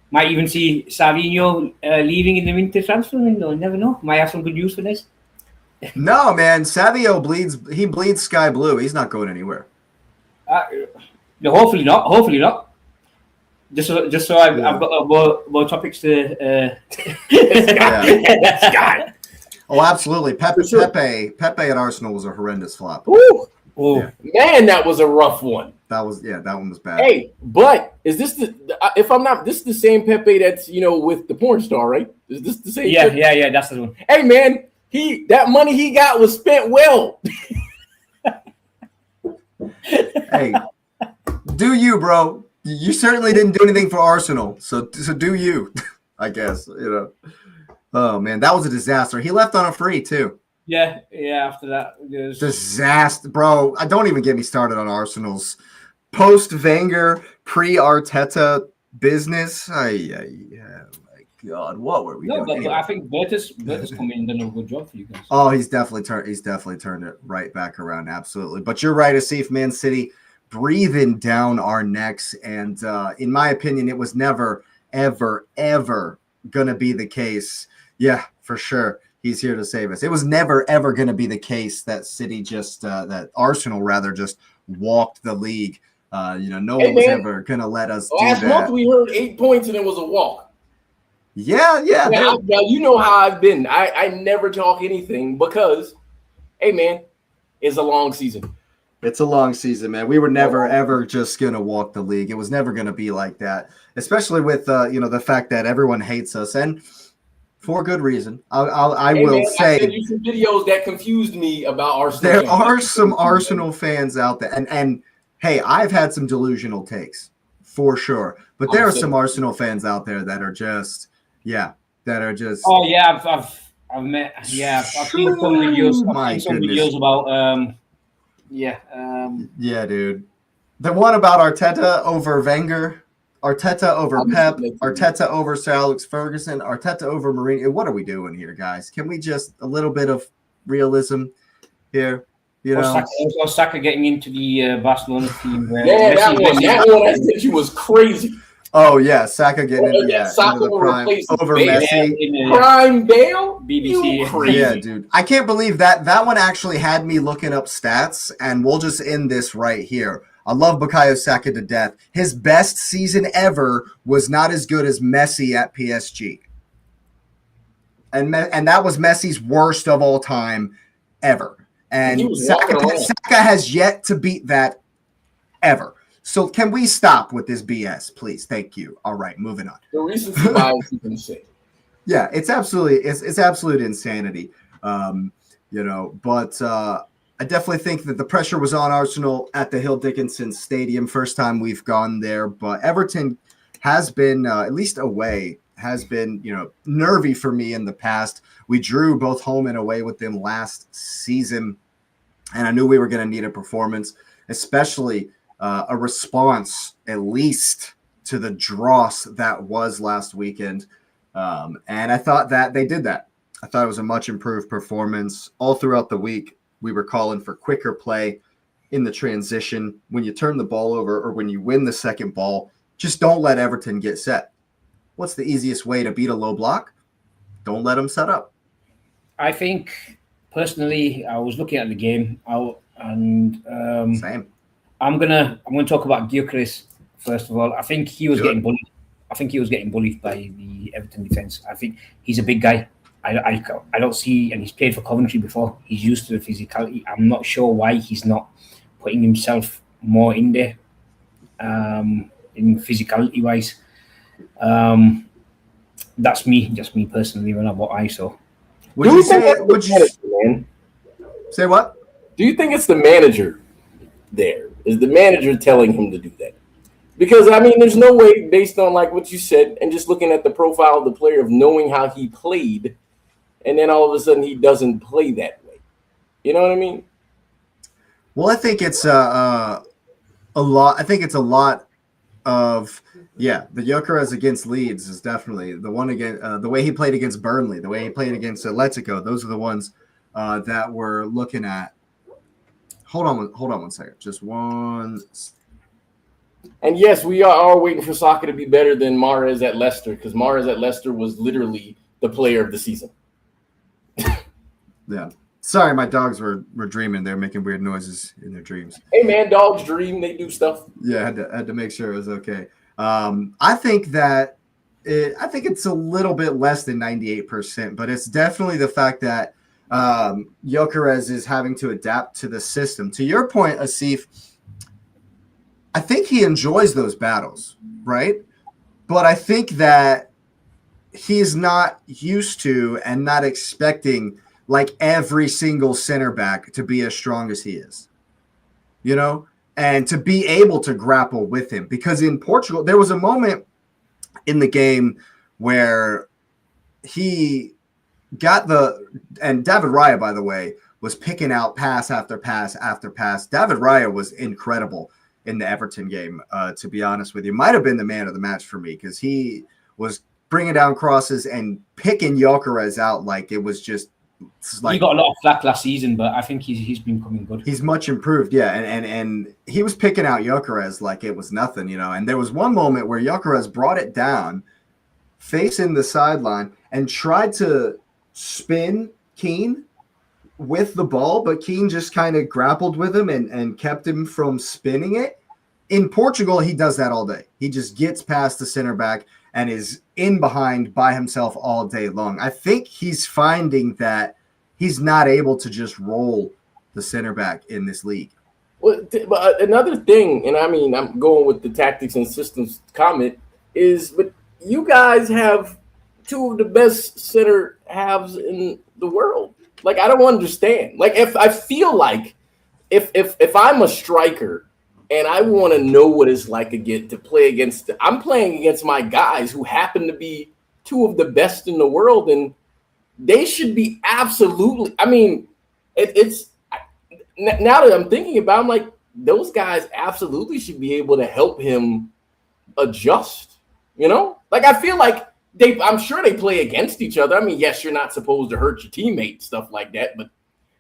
Might even see Savinho leaving in the winter transfer window. You never know. Might have some good news for this. No, man. Savio bleeds sky blue. He's not going anywhere. No, hopefully not. Just so I've got more topics to. That's guy. Oh, absolutely. Pepe at Arsenal was a horrendous flop. Ooh. Oh, Yeah. Man, that was a rough one. That one was bad. Hey, but is this if I'm not, this is the same Pepe that's, with the porn star, right? Is this the same? yeah, Pepe? yeah. That's the one. Hey, man, that money he got was spent well. Hey, do you, bro? You certainly didn't do anything for Arsenal, so do you? I guess Oh man, that was a disaster. He left on a free too. Yeah. After that, Disaster, bro. Don't even get me started on Arsenal's post Wenger, pre Arteta business. My God, what were we doing? But I think Bertus come in and done a good job for you guys. Oh, he's definitely turned it right back around. Absolutely. But you're right, Asif, Man City breathing down our necks. And in my opinion, it was never, ever, ever going to be the case. Yeah, for sure. He's here to save us. It was never, ever going to be the case that that Arsenal rather just walked the league. No one was ever going to let us do that. Last month we heard 8 points and it was a walk. Yeah. Now, you know how I've been. I never talk anything because, hey, man, it's a long season. It's a long season, man. We were never, ever just going to walk the league. It was never going to be like that, especially with, the fact that everyone hates us. And for good reason. I will say. I sent you some videos that confused me about Arsenal. There are some Arsenal fans out there. And hey, I've had some delusional takes for sure. But there are some Arsenal fans out there that are just, Oh yeah, I've met. Yeah, I've seen some videos about. Yeah, dude. The one about Arteta over Wenger, Arteta over Pep, Arteta over Sir Alex Ferguson, Arteta over Mourinho. What are we doing here, guys? Can we just a little bit of realism here? Or Saka getting into the Barcelona team. That one I said you was crazy. Oh yeah, Saka getting into the prime over Messi. Prime Bale? BBC. Yeah, dude. I can't believe that one actually had me looking up stats, and we'll just end this right here. I love Bukayo Saka to death. His best season ever was not as good as Messi at PSG. And that was Messi's worst of all time ever. And Saka has yet to beat that ever. So can we stop with this BS, please? Thank you. All right, moving on. The recency bias is insane. Yeah, it's absolute insanity. But I definitely think that the pressure was on Arsenal at the Hill Dickinson Stadium. First time we've gone there, but Everton has been, at least away, has been, nervy for me in the past. We drew both home and away with them last season, and I knew we were going to need a performance, especially a response, at least, to the dross that was last weekend. And I thought that they did that. I thought it was a much improved performance all throughout the week. We were calling for quicker play in the transition. When you turn the ball over or when you win the second ball, just don't let Everton get set. What's the easiest way to beat a low block? Don't let them set up. I think, personally, I was looking at the game Same. I'm gonna talk about Gyökeres first of all. I think he was getting bullied. I think he was getting bullied by the Everton defense. I think he's a big guy. I don't see, and he's played for Coventry before. He's used to the physicality. I'm not sure why he's not putting himself more in there, in physicality wise. That's me, just me personally. When what I saw. Would you say what? Do you think it's the manager there? Is the manager telling him to do that? Because, there's no way, based on like what you said and just looking at the profile of the player, of knowing how he played, and then all of a sudden he doesn't play that way. You know what I mean? Well, I think it's a lot. I think it's a lot of the Gyökeres against Leeds is definitely the one against the way he played against Burnley, the way he played against Atletico. Those are the ones that we're looking at. Hold on one second. Just one. And yes, we are waiting for Saka to be better than Mahrez at Leicester, because Mahrez at Leicester was literally the player of the season. Yeah. Sorry, my dogs were dreaming. They're making weird noises in their dreams. Hey, man, dogs dream. They do stuff. Yeah, I had to make sure it was okay. I think it's a little bit less than 98%, but it's definitely the fact that Gyökeres is having to adapt to the system. To your point, Asif, I think he enjoys those battles, right? But I think that he's not used to and not expecting like every single center back to be as strong as he is, and to be able to grapple with him. Because in Portugal, there was a moment in the game where he got and David Raya, by the way, was picking out pass after pass after pass. David Raya was incredible in the Everton game, to be honest with you. Might have been the man of the match for me because he was bringing down crosses and picking Gyökeres out like it was just like, he got a lot of flack last season, but I think he's been coming good. He's much improved, yeah, and he was picking out Gyökeres like it was nothing, And there was one moment where Gyökeres brought it down, facing the sideline, and tried to spin Keane with the ball, but Keane just kind of grappled with him and kept him from spinning it. In Portugal, he does that all day. He just gets past the center back and is in behind by himself all day long. I think he's finding that he's not able to just roll the center back in this league. Well, but another thing, and I mean, I'm going with the tactics and systems comment, but you guys have two of the best center halves in the world. Like, I don't understand. Like, if I feel like if I'm a striker and I want to know what it's like to play against, I'm playing against my guys who happen to be two of the best in the world, and they should be absolutely. I mean, it's now that I'm thinking about it, I'm like, those guys absolutely should be able to help him adjust. Like, I feel like I'm sure they play against each other. I mean, yes, you're not supposed to hurt your teammate, stuff like that. But,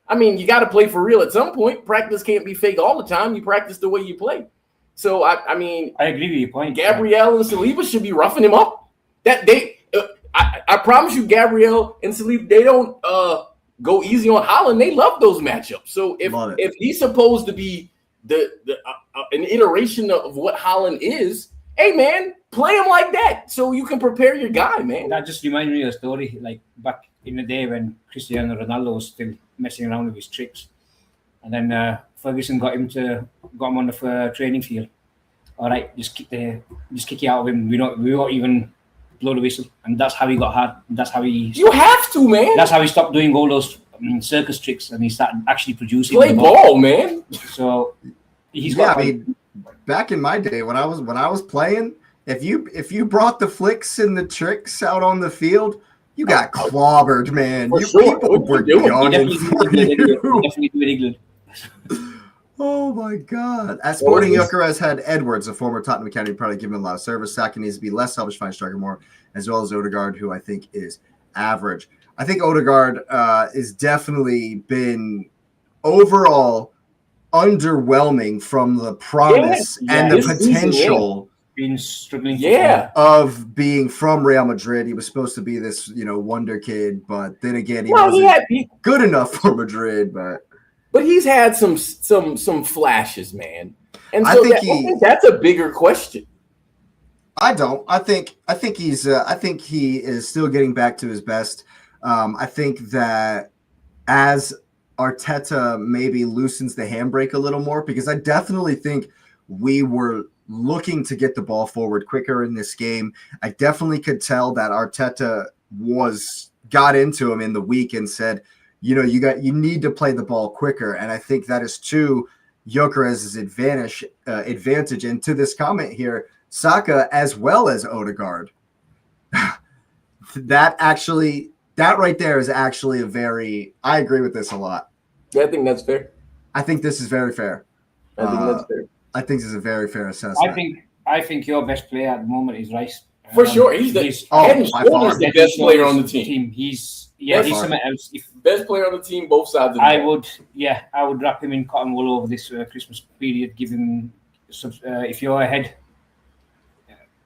I mean, you got to play for real at some point. Practice can't be fake all the time. You practice the way you play. So, I mean, I agree with your point. Gabriel and Saliba should be roughing him up. I promise you, Gabriel and Saliba, they don't go easy on Haaland. They love those matchups. So, if he's supposed to be an iteration of what Haaland is, hey, man, play him like that so you can prepare your guy, man. That just reminds me of a story, like back in the day when Cristiano Ronaldo was still messing around with his tricks. And then Ferguson got him on the training field. All right, just kick you out of him. We won't even blow the whistle. And that's how he got hard. That's how he... You have to, man. That's how he stopped doing all those circus tricks and he started actually producing. Play ball, man. So he's got... I mean, back in my day when I was playing, if you brought the flicks and the tricks out on the field, you got clobbered, man. People were yawning for you. Oh my God! At Sporting, Gyökeres had Edwards, a former Tottenham academy, probably given him a lot of service. Saka needs to be less selfish, find striker more, as well as Odegaard, who I think is average. I think Odegaard is definitely been overall underwhelming from the promise and the potential been struggling of being from Real Madrid. He was supposed to be this, wonder kid, but then again, he wasn't good enough for Madrid. But he's had some flashes, man, and so I think that's a bigger question. I don't. I think he's. I think he is still getting back to his best. I think that as Arteta maybe loosens the handbrake a little more, because I definitely think we were looking to get the ball forward quicker in this game. I definitely could tell that Arteta got into him in the week and said, you need to play the ball quicker. And I think that is to Gyökeres' advantage. And to this comment here, Saka as well as Odegaard. That right there is actually I agree with this a lot. Yeah, I think that's fair. I think this is very fair. I think that's fair. I think this is a very fair assessment. I think your best player at the moment is Rice. For sure. He's the best player on the team. He's something else. Best player on the team, both sides of the ball. I would wrap him in cotton wool over this Christmas period, give him if you're ahead.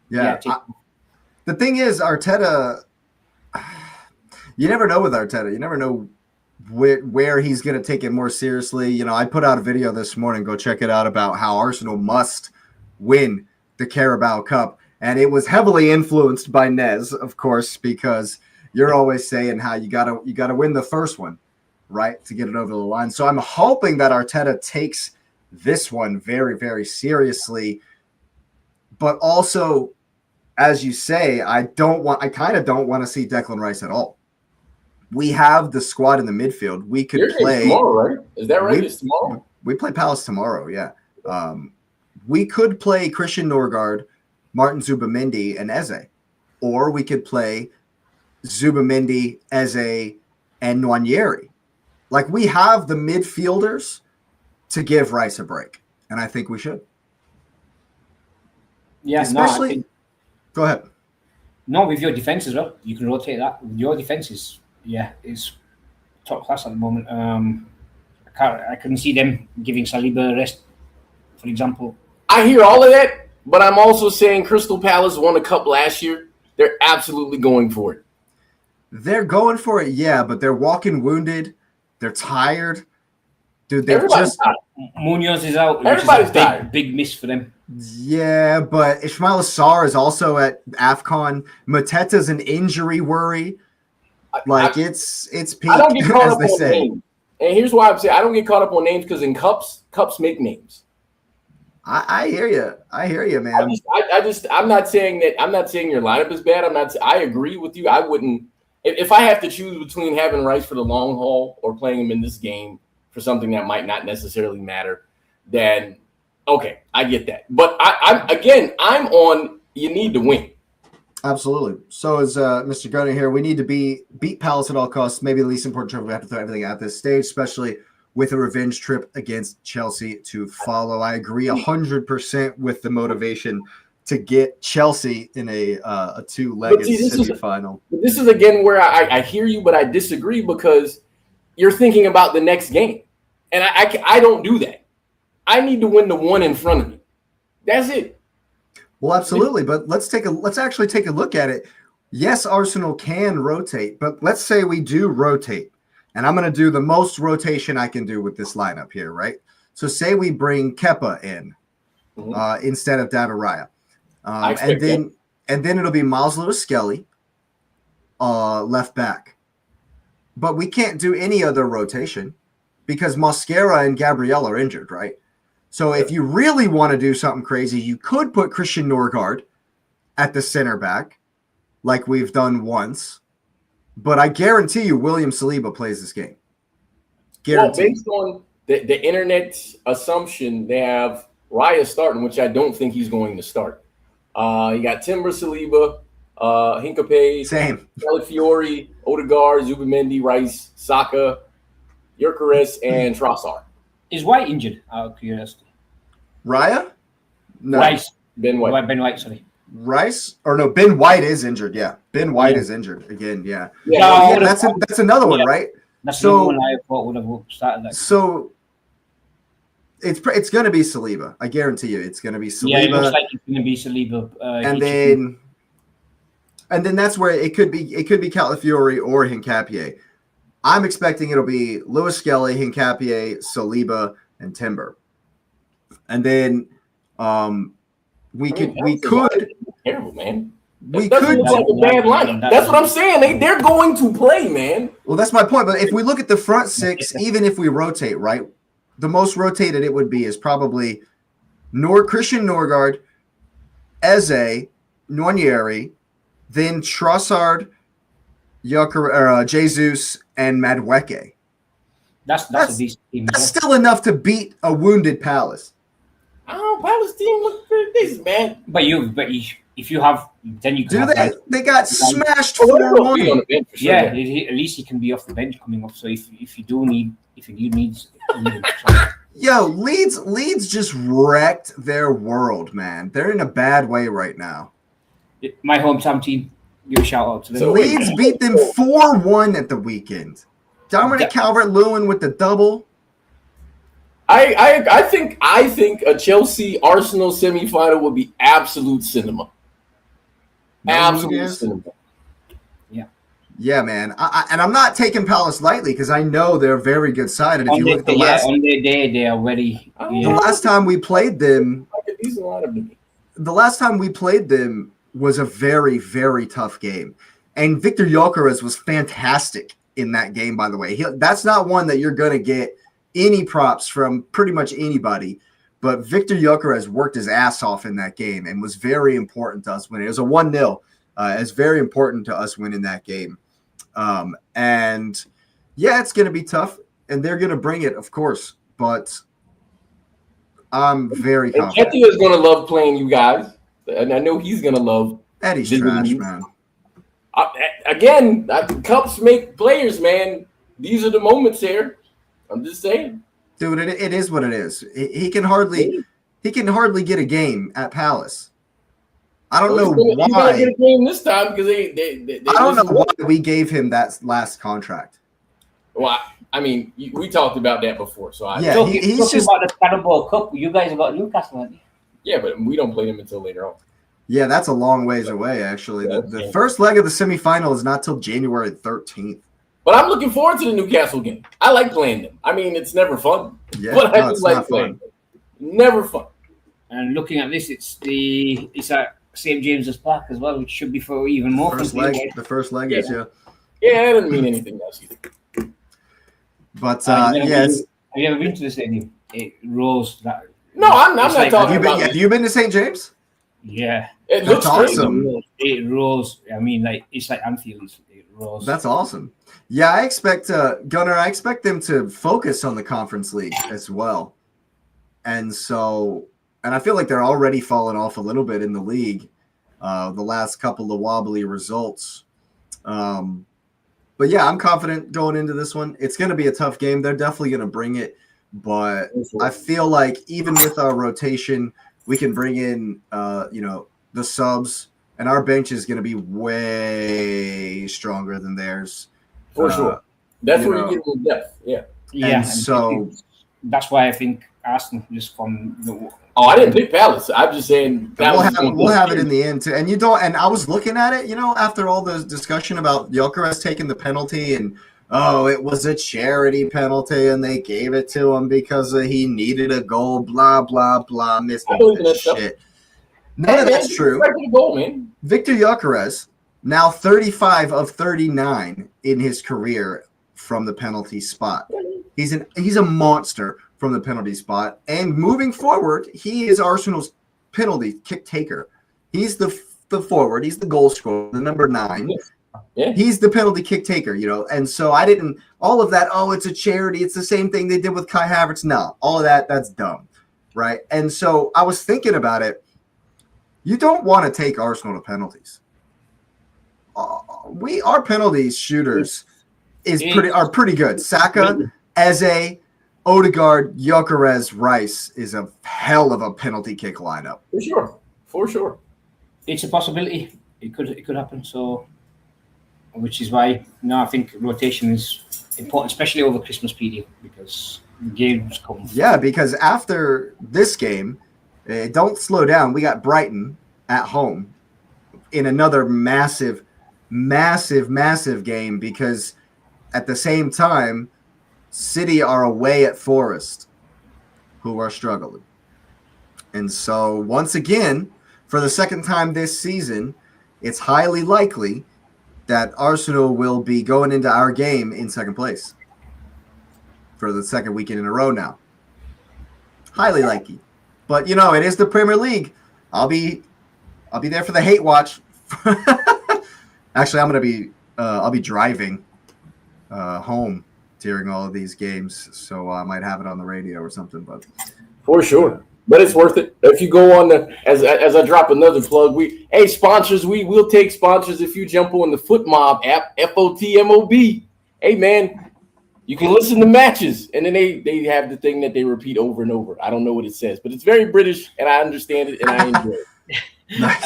The thing is, Arteta, you never know with Arteta. You never know where he's going to take it more seriously. I put out a video this morning, go check it out, about how Arsenal must win the Carabao Cup. And it was heavily influenced by Nez, of course, because you're always saying how you gotta win the first one. right, to get it over the line. So I'm hoping that Arteta takes this one very, very seriously. But also, as you say, I kind of don't want to see Declan Rice at all. We have the squad in the midfield. We could Your game's play tomorrow, right? Is that right? It's tomorrow. We play Palace tomorrow, yeah. We could play Christian Norgard, Martin Zubamendi, and Eze. Or we could play Zubamendi, Eze, and Nwaneri. Like, we have the midfielders to give Rice a break. And I think we should. Yeah, especially. Go ahead. No, with your defense as well, you can rotate that. Your defense is top class at the moment. I couldn't see them giving Saliba a rest, for example. I hear all of that, but I'm also saying Crystal Palace won a cup last year. They're absolutely going for it. They're going for it, yeah, but they're walking wounded. They're tired. Dude, Munoz is out. Everybody's tired. Big miss for them. Yeah, but Ismail Assar is also at AFCON. Mateta's an injury worry. It's peak, I don't get caught up on say. Names. And here's why I'm saying I don't get caught up on names, because in cups make names. I hear you, man. I'm not saying your lineup is bad. I agree with you. I wouldn't, if I have to choose between having Rice for the long haul or playing him in this game for something that might not necessarily matter, then okay, I get that. But I'm on, you need to win. Absolutely. So is Mr. Gunner here. We need to beat Palace at all costs. Maybe the least important trophy. We have to throw everything at this stage, especially with a revenge trip against Chelsea to follow. I agree 100% with the motivation to get Chelsea in a two-legged semifinal. This is again where I hear you, but I disagree, because you're thinking about the next game, and I don't do that. I need to win the one in front of me. That's it. Well, absolutely, but let's actually take a look at it. Yes, Arsenal can rotate, but let's say we do rotate, and I'm going to do the most rotation I can do with this lineup here, right? So say we bring Kepa in instead of David Raya, and then it'll be Miles Lewis-Skelly, left back. But we can't do any other rotation because Mosquera and Gabriel are injured, right? So if you really want to do something crazy, you could put Christian Norgard at the center back, like we've done once. But I guarantee you William Saliba plays this game. Guaranteed. Well, based on the internet assumption, they have Raya starting, which I don't think he's going to start. You got Timber, Saliba, Hincapié, same, Calafiori, Odegaard, Zubamendi, Rice, Saka, Gyökeres, and Trossard. Is White injured, out of curiosity? Raya? No. Rice. Ben White. Ben White, sorry. Rice? Or no, Ben White is injured, yeah. Ben White is injured again, yeah. That's another one, right? That's the one I thought would have started that. So it's going to be Saliba. I guarantee you it's going to be Saliba. Yeah, it looks like it's going to be Saliba. And then that's where it could be Calafiori or Hincapié. I'm expecting it'll be Lewis-Skelly, Hincapié, Saliba, and Timber. And then we could terrible, man. We could look like a bad lineup. That's what I'm saying. They're going to play, man. Well, that's my point. But if we look at the front six, even if we rotate, right, the most rotated it would be is probably Christian Norgard, Eze, Nwaneri, then Trossard, Jesus, and Madueke. That's a decent team. That's still enough to beat a wounded Palace. Oh, Palace team looks pretty decent, man. But if you have, then you can. They got smashed 4-1. Yeah, at least he can be off the bench coming up. So if you need needs. Yo, Leeds just wrecked their world, man. They're in a bad way right now. My hometown team. Give a shout out to them. Leeds beat them 4-1 at the weekend. Dominic Calvert-Lewin with the double. I think a Chelsea Arsenal semifinal would be absolute cinema. Absolute cinema. Yeah, man. I'm not taking Palace lightly because I know they're a very good side. And if you look at the on their day, they are very. The last time we played them was a very, very tough game. And Victor Gyökeres was fantastic in that game, by the way. That's not one that you're going to get any props from pretty much anybody. But Victor Gyökeres worked his ass off in that game and was very important to us winning. It was a 1-0. It's very important to us winning that game. And, yeah, it's going to be tough, and they're going to bring it, of course. But I'm very confident. Eddie is going to love playing you guys, and I know he's going to love Eddie's trash, man. Again, cups make players, man. These are the moments here. I'm just saying. Dude, it is what it is. He can hardly get a game at Palace. I don't know why. He's gonna get a game this time because they I don't know why we gave him that last contract. Well, I mean, we talked about that before. So he's just about the Carabao Cup. You guys have got Newcastle, haven't you? Yeah, but we don't play them until later on. Yeah, that's a long ways away. Actually, the first leg of the semifinal is not till January 13th. But I'm looking forward to the Newcastle game. I like playing them. I mean, it's never fun. Yeah, but I just like playing them. Never fun. And looking at this, it's at St. James's Park as well, which should be for even more. The first leg is, yeah. Yeah, it doesn't mean anything else either. But, yes. Have you ever been to the stadium? It rose that. No, I'm not talking about Have you been to St. James? Yeah. It looks awesome. It rose. I mean, it's like Anfield. It rose. That's awesome. Yeah, I expect Gunnar. I expect them to focus on the Conference League as well, and I feel like they're already falling off a little bit in the league. The last couple of wobbly results, but yeah, I'm confident going into this one. It's going to be a tough game. They're definitely going to bring it, but I feel like even with our rotation, we can bring in the subs, and our bench is going to be way stronger than theirs. For sure. That's where you get the depth. Yeah. Yeah. And so that's why I think Arsenal just from the. Oh, I didn't pick Palace. I'm just saying we'll have it in the end too. And you don't. And I was looking at it, after all the discussion about Gyökeres taking the penalty, and it was a charity penalty, and they gave it to him because he needed a goal. Blah blah blah. Shit. None of that's true. Goal, man. Victor Gyökeres. Now 35 of 39 in his career from the penalty spot. He's a monster from the penalty spot. And moving forward, he is Arsenal's penalty kick taker. He's the forward. He's the goal scorer, the number 9. Yeah. He's the penalty kick taker, And so I didn't – all of that, it's a charity. It's the same thing they did with Kai Havertz. No, all of that, that's dumb, right? And so I was thinking about it. You don't want to take Arsenal to penalties. Our penalty shooters are pretty good. Saka, Eze, Odegaard, Gyökeres, Rice is a hell of a penalty kick lineup. For sure. It's a possibility. It could happen. So, which is why I think rotation is important, especially over Christmas period, because games come. Yeah, because after this game, don't slow down. We got Brighton at home in another massive game, because at the same time, City are away at Forest, who are struggling. And so once again, for the second time this season, it's highly likely that Arsenal will be going into our game in second place for the second weekend in a row now. Highly likely. But it is the Premier League. I'll be there for the hate watch. Actually, I'll be driving home during all of these games, so I might have it on the radio or something. But for sure, but it's worth it. If you go on as I drop another plug, sponsors, we'll take sponsors if you jump on the FootMob app, FOTMOB. Hey man, you can listen to matches, and then they have the thing that they repeat over and over. I don't know what it says, but it's very British, and I understand it, and I enjoy it. Nice.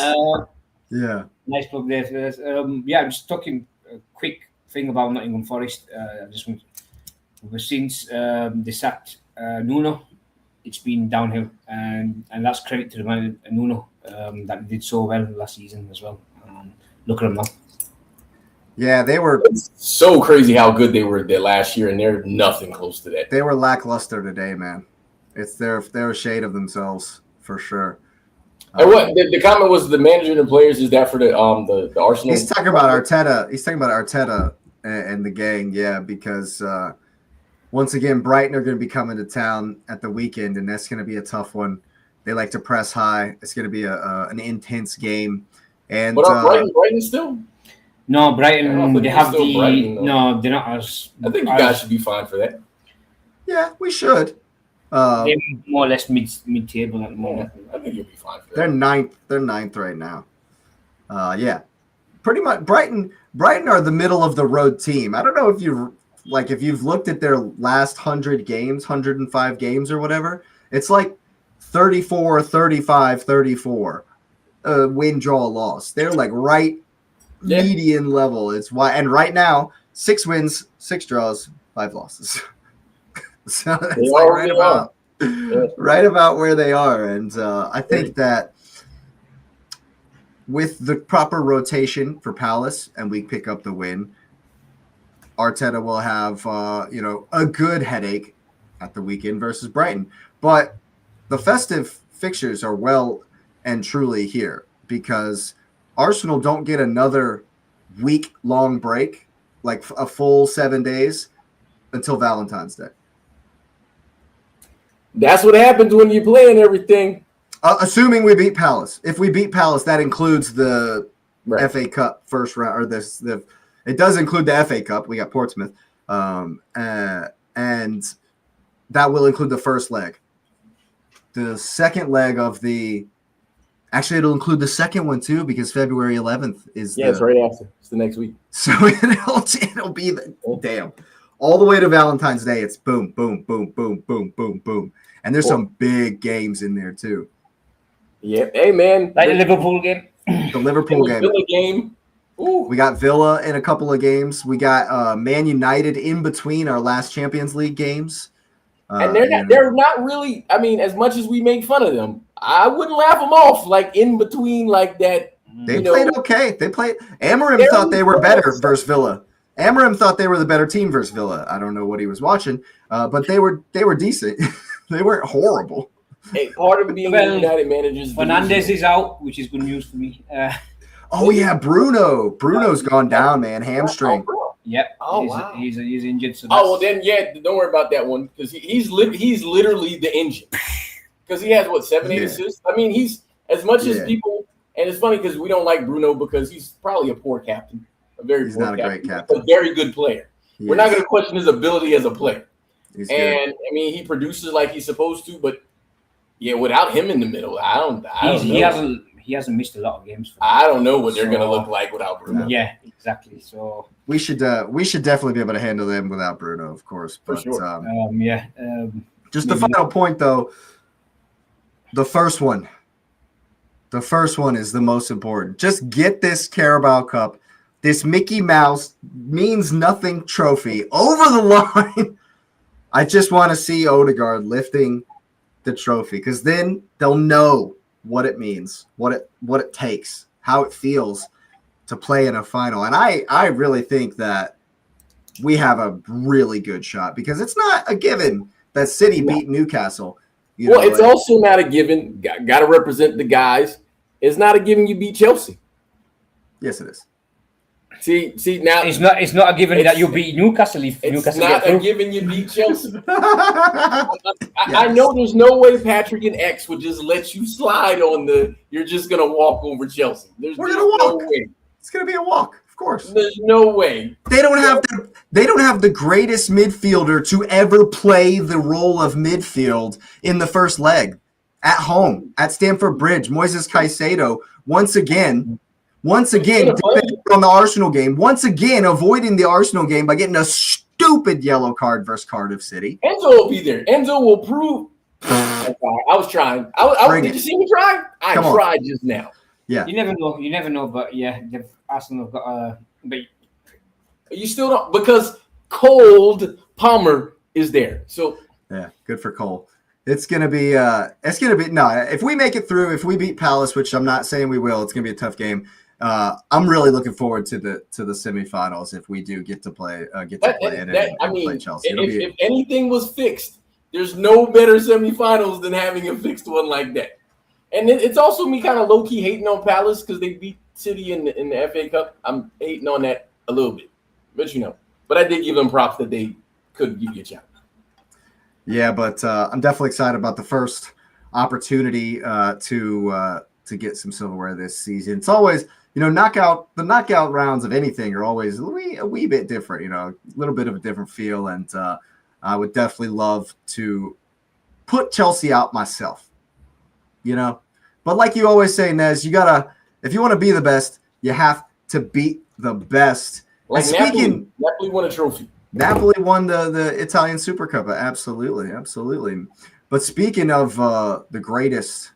Yeah. Nice plug there for this. I'm just talking a quick thing about Nottingham Forest. Since they sacked Nuno, it's been downhill, and that's credit to the man Nuno that did so well last season as well. Look at them now. Yeah, they were. It's so crazy how good they were there last year, and they're nothing close to that. They were lackluster today, man. They're a shade of themselves for sure. And what the comment was, the manager and the players, is that for the Arsenal? He's talking about Arteta. He's talking about Arteta and the gang, because once again, Brighton are going to be coming to town at the weekend, and that's going to be a tough one. They like to press high. It's going to be an intense game. And but Brighton still? No, Brighton. They have the Brighton, no. They're not as. I think you guys should be fine for that. Yeah, we should. They're more or less mid-table at the moment. I think you'll be fine for that. They're ninth. They're ninth right now. Pretty much. Brighton are the middle of the road team. I don't know if you've looked at their last 100 games, 105 games or whatever. It's like 34, 35, 34. Win, draw, loss. They're like median level. It's why, and right now 6 wins, 6 draws, 5 losses. So it's like right about where they are. And I think that with the proper rotation for Palace, and we pick up the win, Arteta will have a good headache at the weekend versus Brighton. But the festive fixtures are well and truly here, because Arsenal don't get another week-long break, like a full 7 days, until Valentine's Day. That's what happens when you play and everything. Assuming we beat Palace. If we beat Palace, that includes the FA Cup first round, or it does include the FA Cup. We got Portsmouth, and that will include the first leg. The second leg of actually, it'll include the second one too, because February 11th is. Yeah, it's right after. It's the next week. So it'll be damn. All the way to Valentine's Day, it's boom, boom, boom, boom, boom, boom, boom. And there's some big games in there too. Yeah. Hey, man. Like the Liverpool game. The Liverpool game. Villa game. Ooh. We got Villa in a couple of games. We got Man United in between our last Champions League games. And they're not really, I mean, as much as we make fun of them, I wouldn't laugh them off like in between like that. They played okay. Amorim thought they were better versus Villa. Amorim thought they were the better team versus Villa. I don't know what he was watching, but they were decent. They weren't horrible. Hey, part of being a United manager, Fernandes is out, which is good news for me. Bruno. Bruno's gone down, man. Hamstring. Yep. Wow. He's injured. So well then, don't worry about that one, because he's literally the engine. Because he has 7-8 assists. I mean, he's as much as people, and it's funny because we don't like Bruno because he's probably a poor captain. He's not a great captain. He's a very good player. We're not going to question his ability as a player. I mean, he produces like he's supposed to, but without him in the middle, I don't know. He hasn't missed a lot of games. I don't know what they're going to look like without Bruno. Yeah, exactly. So we should definitely be able to handle them without Bruno, of course. But, for sure. Just the final point, though. The first one is the most important. Just get this Carabao Cup, this Mickey Mouse means nothing trophy over the line. I just want to see Odegaard lifting the trophy, because then they'll know what it means, what it takes, how it feels to play in a final. And I really think that we have a really good shot, because it's not a given that City beat Newcastle. It's also not a given. Got to represent the guys. It's not a given you beat Chelsea. Yes, it is. See now it's not a given that you beat Newcastle. If it's Newcastle not a given you beat Chelsea. I know there's no way Patrick and X would just let you slide on you're just gonna walk over Chelsea. We're gonna walk. No way. It's gonna be a walk, of course. There's no way. They don't have the greatest midfielder to ever play the role of midfield in the first leg at home at Stamford Bridge. Moises Caicedo once again on the Arsenal game, once again avoiding the Arsenal game by getting a stupid yellow card versus Cardiff City. Enzo will be there. Enzo will prove. I was trying. Did you see me try? I tried just now. Yeah. You never know. But Arsenal have got a. But you still don't, because Cold Palmer is there. So yeah, good for Cole. It's gonna be if we make it through, if we beat Palace, which I'm not saying we will, it's gonna be a tough game. I'm really looking forward to the semifinals if we do get to play play Chelsea. If anything was fixed, there's no better semifinals than having a fixed one like that. And it's also me kind of low key hating on Palace because they beat City in the FA Cup. I'm hating on that a little bit. But I did give them props that they could give you a challenge. Yeah, but I'm definitely excited about the first opportunity to get some silverware this season. It's always, the knockout rounds of anything are always a wee bit different, a little bit of a different feel. And I would definitely love to put Chelsea out myself, But like you always say, Nez, if you want to be the best, you have to beat the best. Like Napoli won a trophy. Napoli won the Italian Super Cup. Absolutely. But speaking of the greatest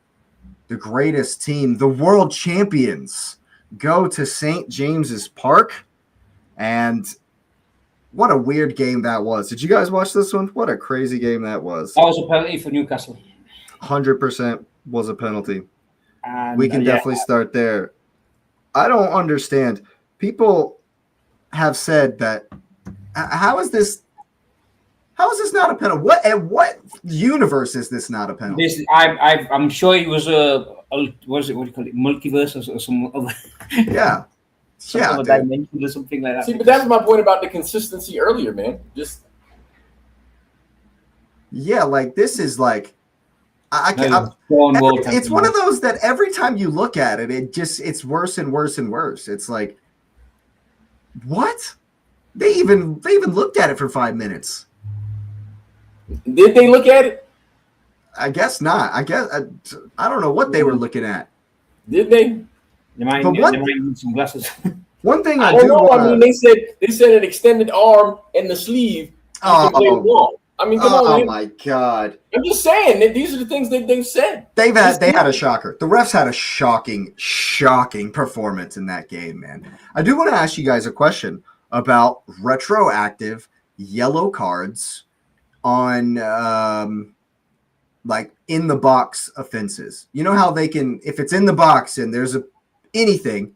team, the world champions go to St. James's Park. And what a weird game that was. Did you guys watch this one? What a crazy game that was. That was a penalty for Newcastle. 100% was a penalty. And, we can definitely start there. I don't understand. People have said that how is this not a penalty? What universe is this not a penalty? I'm sure it was what do you call it, multiverse or some other other dimension or something like that. See, but that's my point about the consistency earlier, man. Just like this is like it's one of those that every time you look at it, it's worse and worse and worse. It's like, what? They even looked at it for 5 minutes. Did they look at it? I guess not. I don't know what they were looking at. Did they? They might need some glasses. One thing I do know. I mean, they said an extended arm and the sleeve. I mean, come on, man. Oh my God! I'm just saying that these are the things that they've said. They had a shocker. The refs had a shocking performance in that game, man. I do want to ask you guys a question about retroactive yellow cards on like in the box offenses. You know how they can, if it's in the box and there's anything,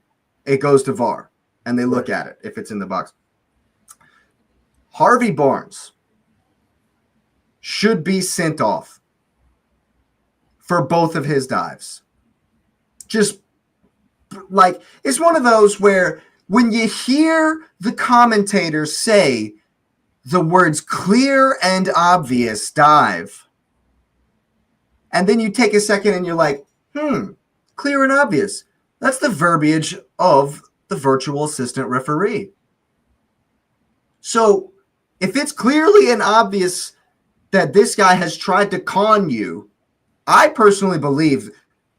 it goes to VAR and they look at it if it's in the box. Harvey Barnes should be sent off for both of his dives. Just like, it's one of those where when you hear the commentators say the words clear and obvious dive, and then you take a second and you're like, clear and obvious. That's the verbiage of the virtual assistant referee. So if it's clearly and obvious that this guy has tried to con you, I personally believe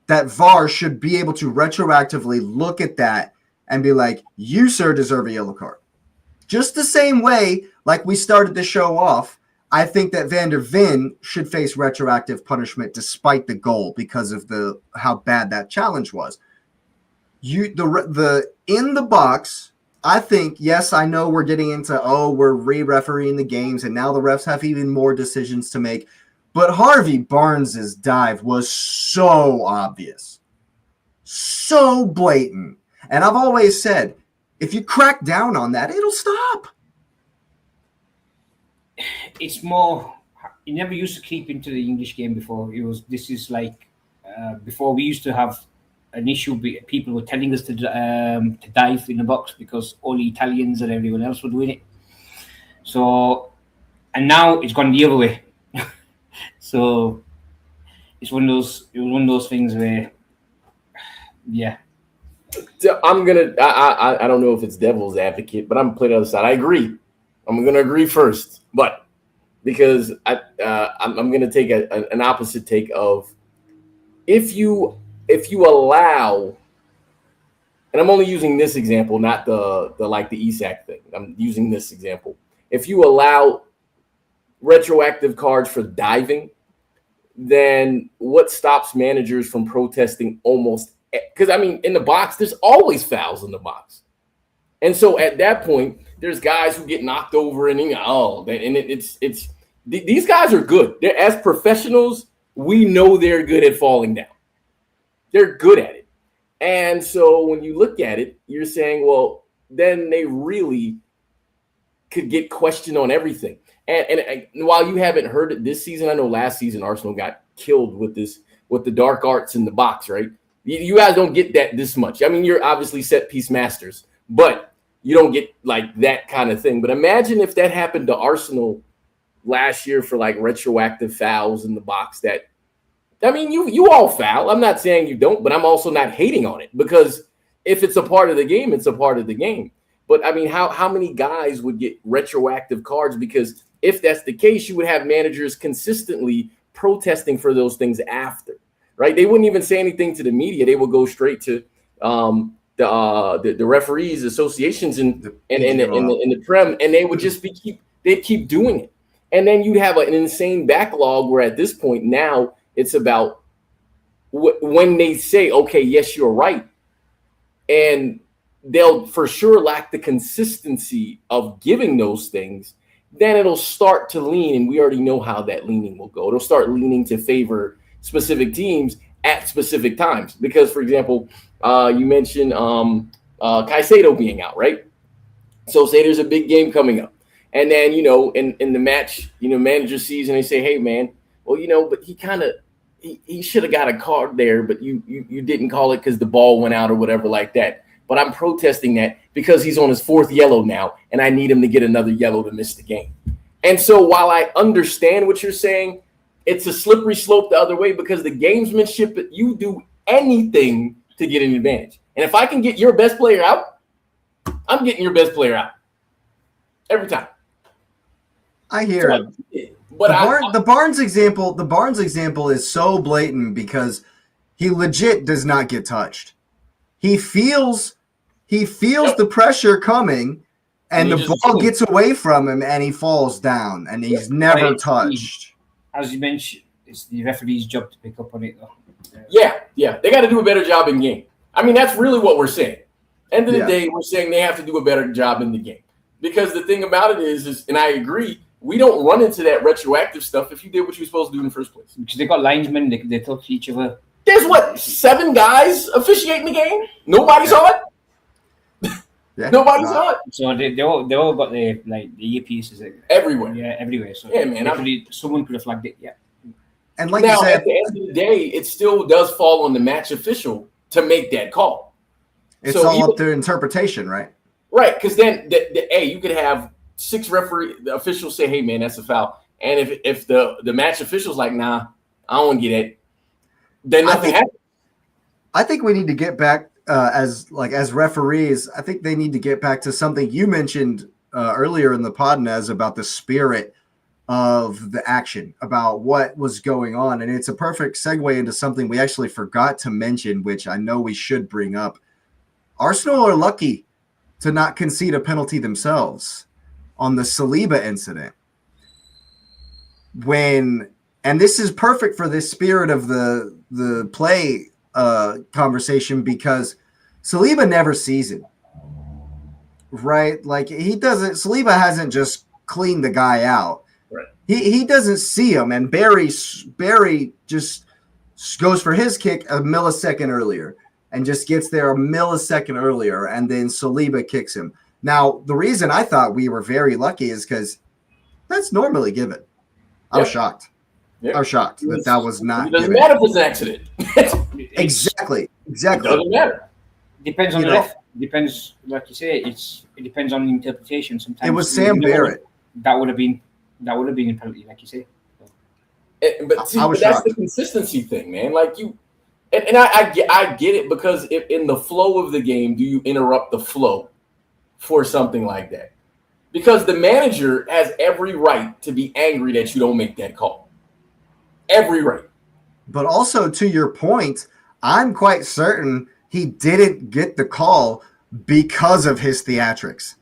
that VAR should be able to retroactively look at that and be like, you, sir, deserve a yellow card. Just the same way, like we started the show off, I think that Van der Ven should face retroactive punishment despite the goal because of how bad that challenge was. The in the box, I think, yes, I know we're getting into, we're re-refereeing the games, and now the refs have even more decisions to make. But Harvey Barnes' dive was so obvious, so blatant. And I've always said, if you crack down on that, it'll stop. It's more, you never used to keep into the English game before. This is like, before we used to have an issue. People were telling us to dive in the box because all the Italians and everyone else were doing it. So, and now it's gone the other way. So it was one of those things where, yeah. I'm gonna. I don't know if it's devil's advocate, but I'm gonna play the other side. I agree. I'm gonna agree first, but because I'm gonna take an opposite take of if you allow, and I'm only using this example, not the Isak thing. I'm using this example. If you allow retroactive cards for diving, then what stops managers from protesting almost? Because, I mean, in the box, there's always fouls in the box. And so at that point, there's guys who get knocked over and these guys are good. They're, as professionals, we know they're good at falling down. They're good at it. And so when you look at it, you're saying, well, then they really could get questioned on everything. And while you haven't heard it this season, I know last season Arsenal got killed with the dark arts in the box, right? You guys don't get that this much. I mean, you're obviously set piece masters, but you don't get like that kind of thing. But imagine if that happened to Arsenal last year for like retroactive fouls in the box. That, I mean, you all foul. I'm not saying you don't, but I'm also not hating on it, because if it's a part of the game, it's a part of the game. But I mean, how many guys would get retroactive cards? Because if that's the case, you would have managers consistently protesting for those things after, right? They wouldn't even say anything to the media. They would go straight to the referees associations and the Prem, and they would just they'd keep doing it. And then you'd have an insane backlog where at this point now it's about when they say, okay, yes, you're right. And they'll for sure lack the consistency of giving those things. Then it'll start to lean, and we already know how that leaning will go. It'll start leaning to favor specific teams at specific times. Because, for example, you mentioned Caicedo being out, right? So say there's a big game coming up. And then, in the match, manager sees and they say, hey, man, well, but he should have got a card there, but you didn't call it because the ball went out or whatever like that. But I'm protesting that because he's on his 4th yellow now, and I need him to get another yellow to miss the game. And so while I understand what you're saying, it's a slippery slope the other way, because the gamesmanship, you do anything to get an advantage. And if I can get your best player out, I'm getting your best player out every time. I hear it. But the Barnes example is so blatant because he legit does not get touched. He feels the pressure coming, and the ball gets away from him, and he falls down, and he's never touched. As you mentioned, it's the referee's job to pick up on it, though. Yeah. They got to do a better job in game. I mean, that's really what we're saying. End of the day, we're saying they have to do a better job in the game. Because the thing about it is, and I agree, we don't run into that retroactive stuff if you did what you were supposed to do in the first place. Because they got linesmen, they touch each other. There's 7 guys officiating the game? Nobody saw it? Nobody saw it. So they all got the earpieces everywhere. Yeah, everywhere. So yeah, man, someone could have flagged it. Yeah. And like now, you said, at the end of the day, it still does fall on the match official to make that call. It's all up to interpretation, right? Right, because then you could have 6 the officials say, "Hey, man, that's a foul," and if the match official's like, "Nah, I don't want to get it," then nothing happens. I think we need to get back as referees. I think they need to get back to something you mentioned earlier in the pod, Nez, about the spirit of the action, about what was going on, and it's a perfect segue into something we actually forgot to mention, which I know we should bring up. Arsenal are lucky to not concede a penalty themselves on the Saliba incident. And this is perfect for this spirit of the play conversation, because Saliba never sees it, right? Like Saliba hasn't just cleaned the guy out. Right. He doesn't see him, and Barry just goes for his kick a millisecond earlier and just gets there a millisecond earlier, and then Saliba kicks him. Now, the reason I thought we were very lucky is because that's normally given. I was shocked. Yeah. I was shocked that was not. It doesn't matter if it's an accident. Exactly. It doesn't matter. Depends on the ref. Depends, like you say, it depends on the interpretation. Sometimes it was Sam Barrett. That would have been a penalty, like you say. But that's the consistency thing, man. Like and I get it, because if in the flow of the game, do you interrupt the flow for something like that? Because the manager has every right to be angry that you don't make that call. Every right. But also, to your point, I'm quite certain he didn't get the call because of his theatrics,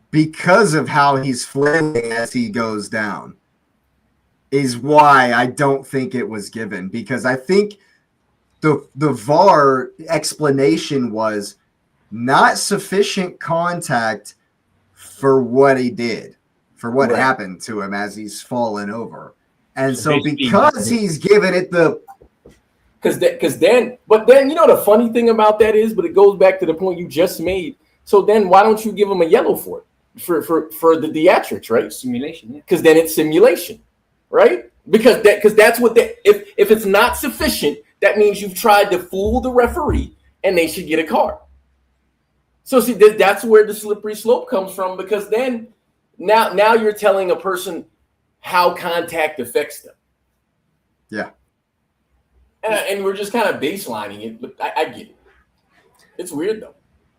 because of how he's flailing as he goes down, is why I don't think it was given. Because I think the VAR explanation was not sufficient contact for what he did, for what happened to him as he's fallen over. And so because he's given it but then the funny thing about that is, but it goes back to the point you just made. So then why don't you give him a yellow for it? For the theatrics, right? Simulation, yeah. Because then it's simulation, right? Because that's what if it's not sufficient, that means you've tried to fool the referee and they should get a card. So see, that's where the slippery slope comes from, because then now you're telling a person how contact affects them. Yeah. And we're just kind of baselining it, but I get it. It's weird though.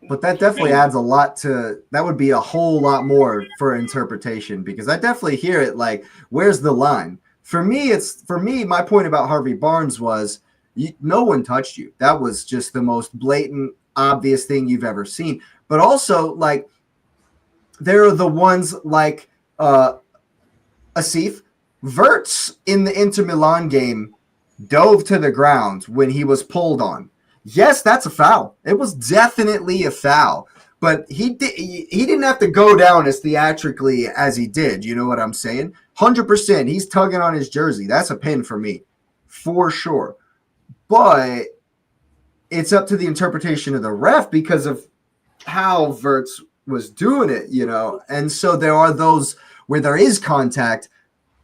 But that definitely adds a lot to that. Would be a whole lot more for interpretation, because I definitely hear it like, where's the line? For me, my point about Harvey Barnes was no one touched you. That was just the most blatant, obvious thing you've ever seen. But also, like, there are the ones like Asif Verts in the Inter Milan game dove to the ground when he was pulled on. Yes, that's a foul. It was definitely a foul, but he didn't have to go down as theatrically as he did. You know what I'm saying? 100%. He's tugging on his jersey. That's a pin for me, for sure. But it's up to the interpretation of the ref because of how Verts was doing it, you know. And so there are those where there is contact,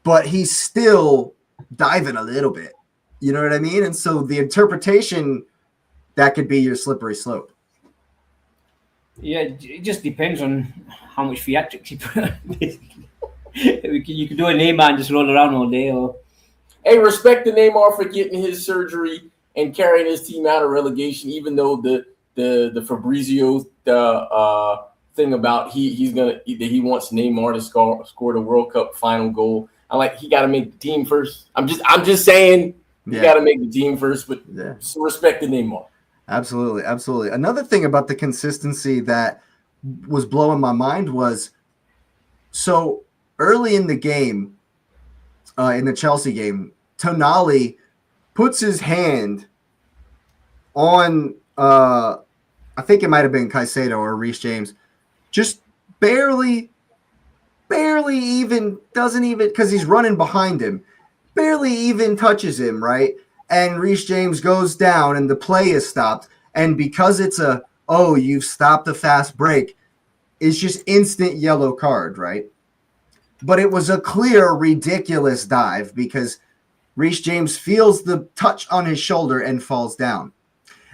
but he's still diving a little bit. You know what I mean? And so the interpretation, that could be your slippery slope. Yeah, it just depends on how much theatrics you put on. You can do a Neymar and just roll around all day. Or hey, respect the Neymar for getting his surgery and carrying his team out of relegation, even though the Fabrizio thing about he wants Neymar to score the World Cup final goal. I'm like, he got to make the team first. I'm just saying you got to make the team first, but respect the Neymar. Absolutely, absolutely. Another thing about the consistency that was blowing my mind was, so early in the game, in the Chelsea game, Tonali puts his hand on, I think it might have been Caicedo or Reece James, just barely even, doesn't even, because he's running behind him, barely even touches him, right? And Reece James goes down and the play is stopped. And because it's you've stopped a fast break, it's just instant yellow card, right? But it was a clear, ridiculous dive because Reece James feels the touch on his shoulder and falls down.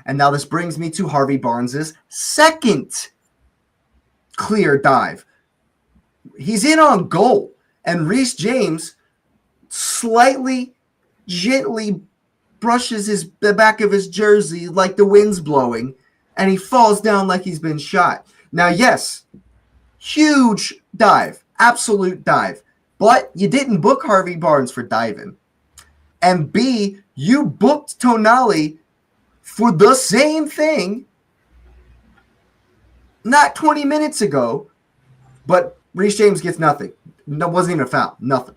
And now this brings me to Harvey Barnes' second clear dive. He's in on goal, and Reece James slightly, gently brushes the back of his jersey like the wind's blowing, and he falls down like he's been shot. Now, yes, huge dive, absolute dive, but you didn't book Harvey Barnes for diving. And B, you booked Tonali for the same thing not 20 minutes ago, but Reece James gets nothing. No, wasn't even a foul, nothing.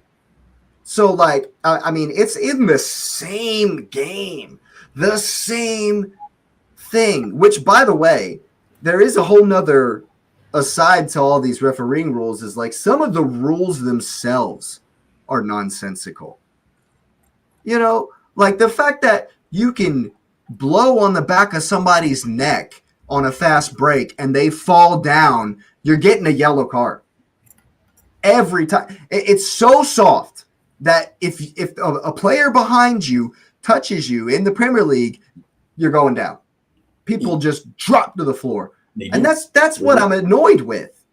So, like, I mean, it's in the same game, the same thing, which, by the way, there is a whole nother aside to all these refereeing rules is like some of the rules themselves are nonsensical. You know, like the fact that you can blow on the back of somebody's neck on a fast break and they fall down, you're getting a yellow card. Every time. It's so soft that if a player behind you touches you in the Premier League, you're going down. People just drop to the floor. And that's what I'm annoyed with.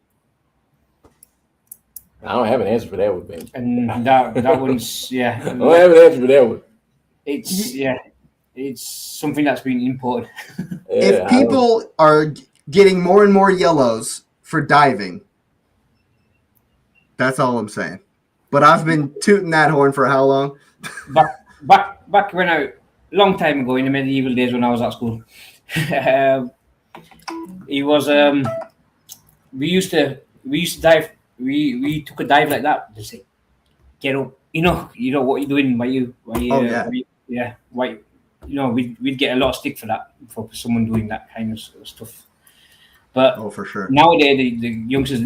I don't have an answer for that one, Ben. And that one's, yeah. I don't have an answer for that one. It's something that's been imported. If people are getting more and more yellows for diving, that's all I'm saying. But I've been tooting that horn for how long? Back when long time ago in the medieval days when I was at school, he was we used to dive. We took a dive like that. They say, get up. You know what you're doing. We'd get a lot of stick for that, for someone doing that kind of stuff. But for sure. Nowadays the youngsters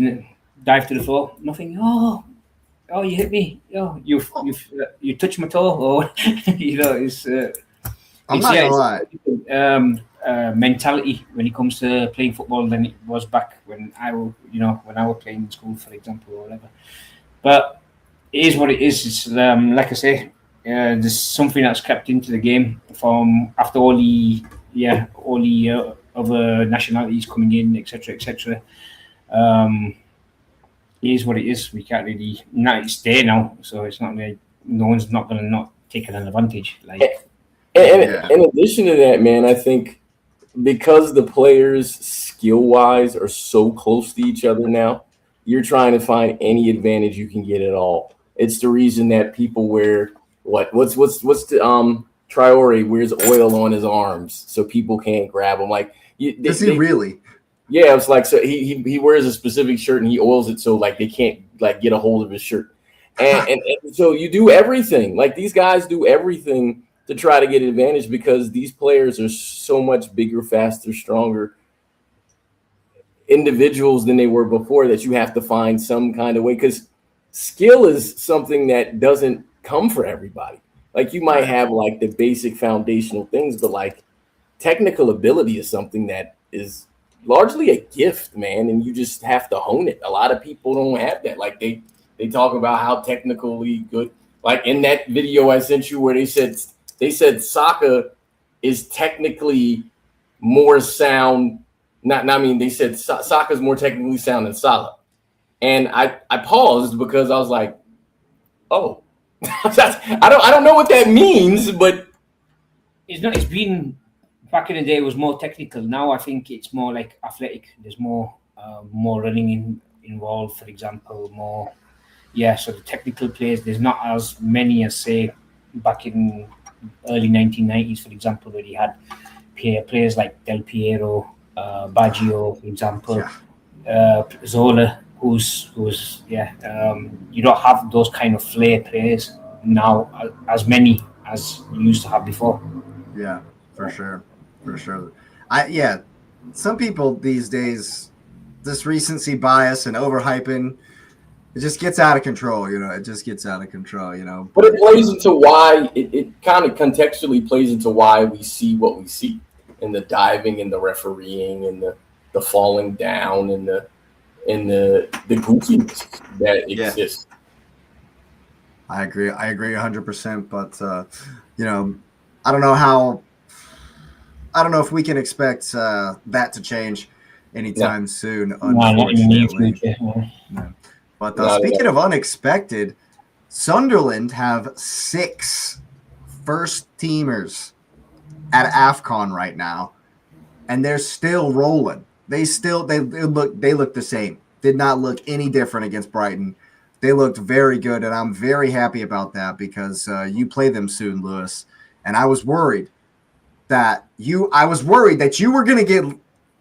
dive to the floor. Nothing. Oh, you hit me. Oh, you touched my toe. Or it's. I'm not gonna lie. Mentality when it comes to playing football than it was back when I was playing in school, for example, or whatever. But it is what it is. It's like I say, there's something that's crept into the game from after all the other nationalities coming in, etc., etc. It is what it is. We can't really. Now it's there now, so it's not like no one's not going to not take an advantage. Like, and in addition to that, man, I think because the players skill wise are so close to each other now, you're trying to find any advantage you can get at all. It's the reason that people wear what's the Traore wears oil on his arms so people can't grab him. Like, does he really? Yeah, it's like, so he wears a specific shirt and he oils it so like they can't like get a hold of his shirt, and so you do everything. Like, these guys do everything to try to get an advantage because these players are so much bigger, faster, stronger individuals than they were before that you have to find some kind of way, because skill is something that doesn't come for everybody. Like, you might have like the basic foundational things, but like technical ability is something that is largely a gift, man, and you just have to hone it. A lot of people don't have that. Like, they talk about how technically good, like in that video I sent you where they said Saka is technically more sound. They said Saka's more technically sound than Salah. And I paused because I was like, oh, I don't know what that means, but it's been back in the day. It was more technical. Now I think it's more like athletic. There's more running involved, for example. So the technical players, there's not as many as say back in early 1990s, for example, where you had players like Del Piero, Baggio, for example, Zola, who's you don't have those kind of flair players now as many as you used to have before. Yeah, for sure. Some people these days, this recency bias and overhyping, it just gets out of control. It just gets out of control. But it plays into why it kind of contextually plays into why we see what we see, and the diving and the refereeing and the falling down and the goofiness that exists. I agree 100%. But I don't know if we can expect that to change anytime soon. Unfortunately. No. But speaking of unexpected, Sunderland have 6 first-teamers at AFCON right now, and they're still rolling. They look the same. Did not look any different against Brighton. They looked very good, and I'm very happy about that because you play them soon, Lewis. And I was worried that you were going to get,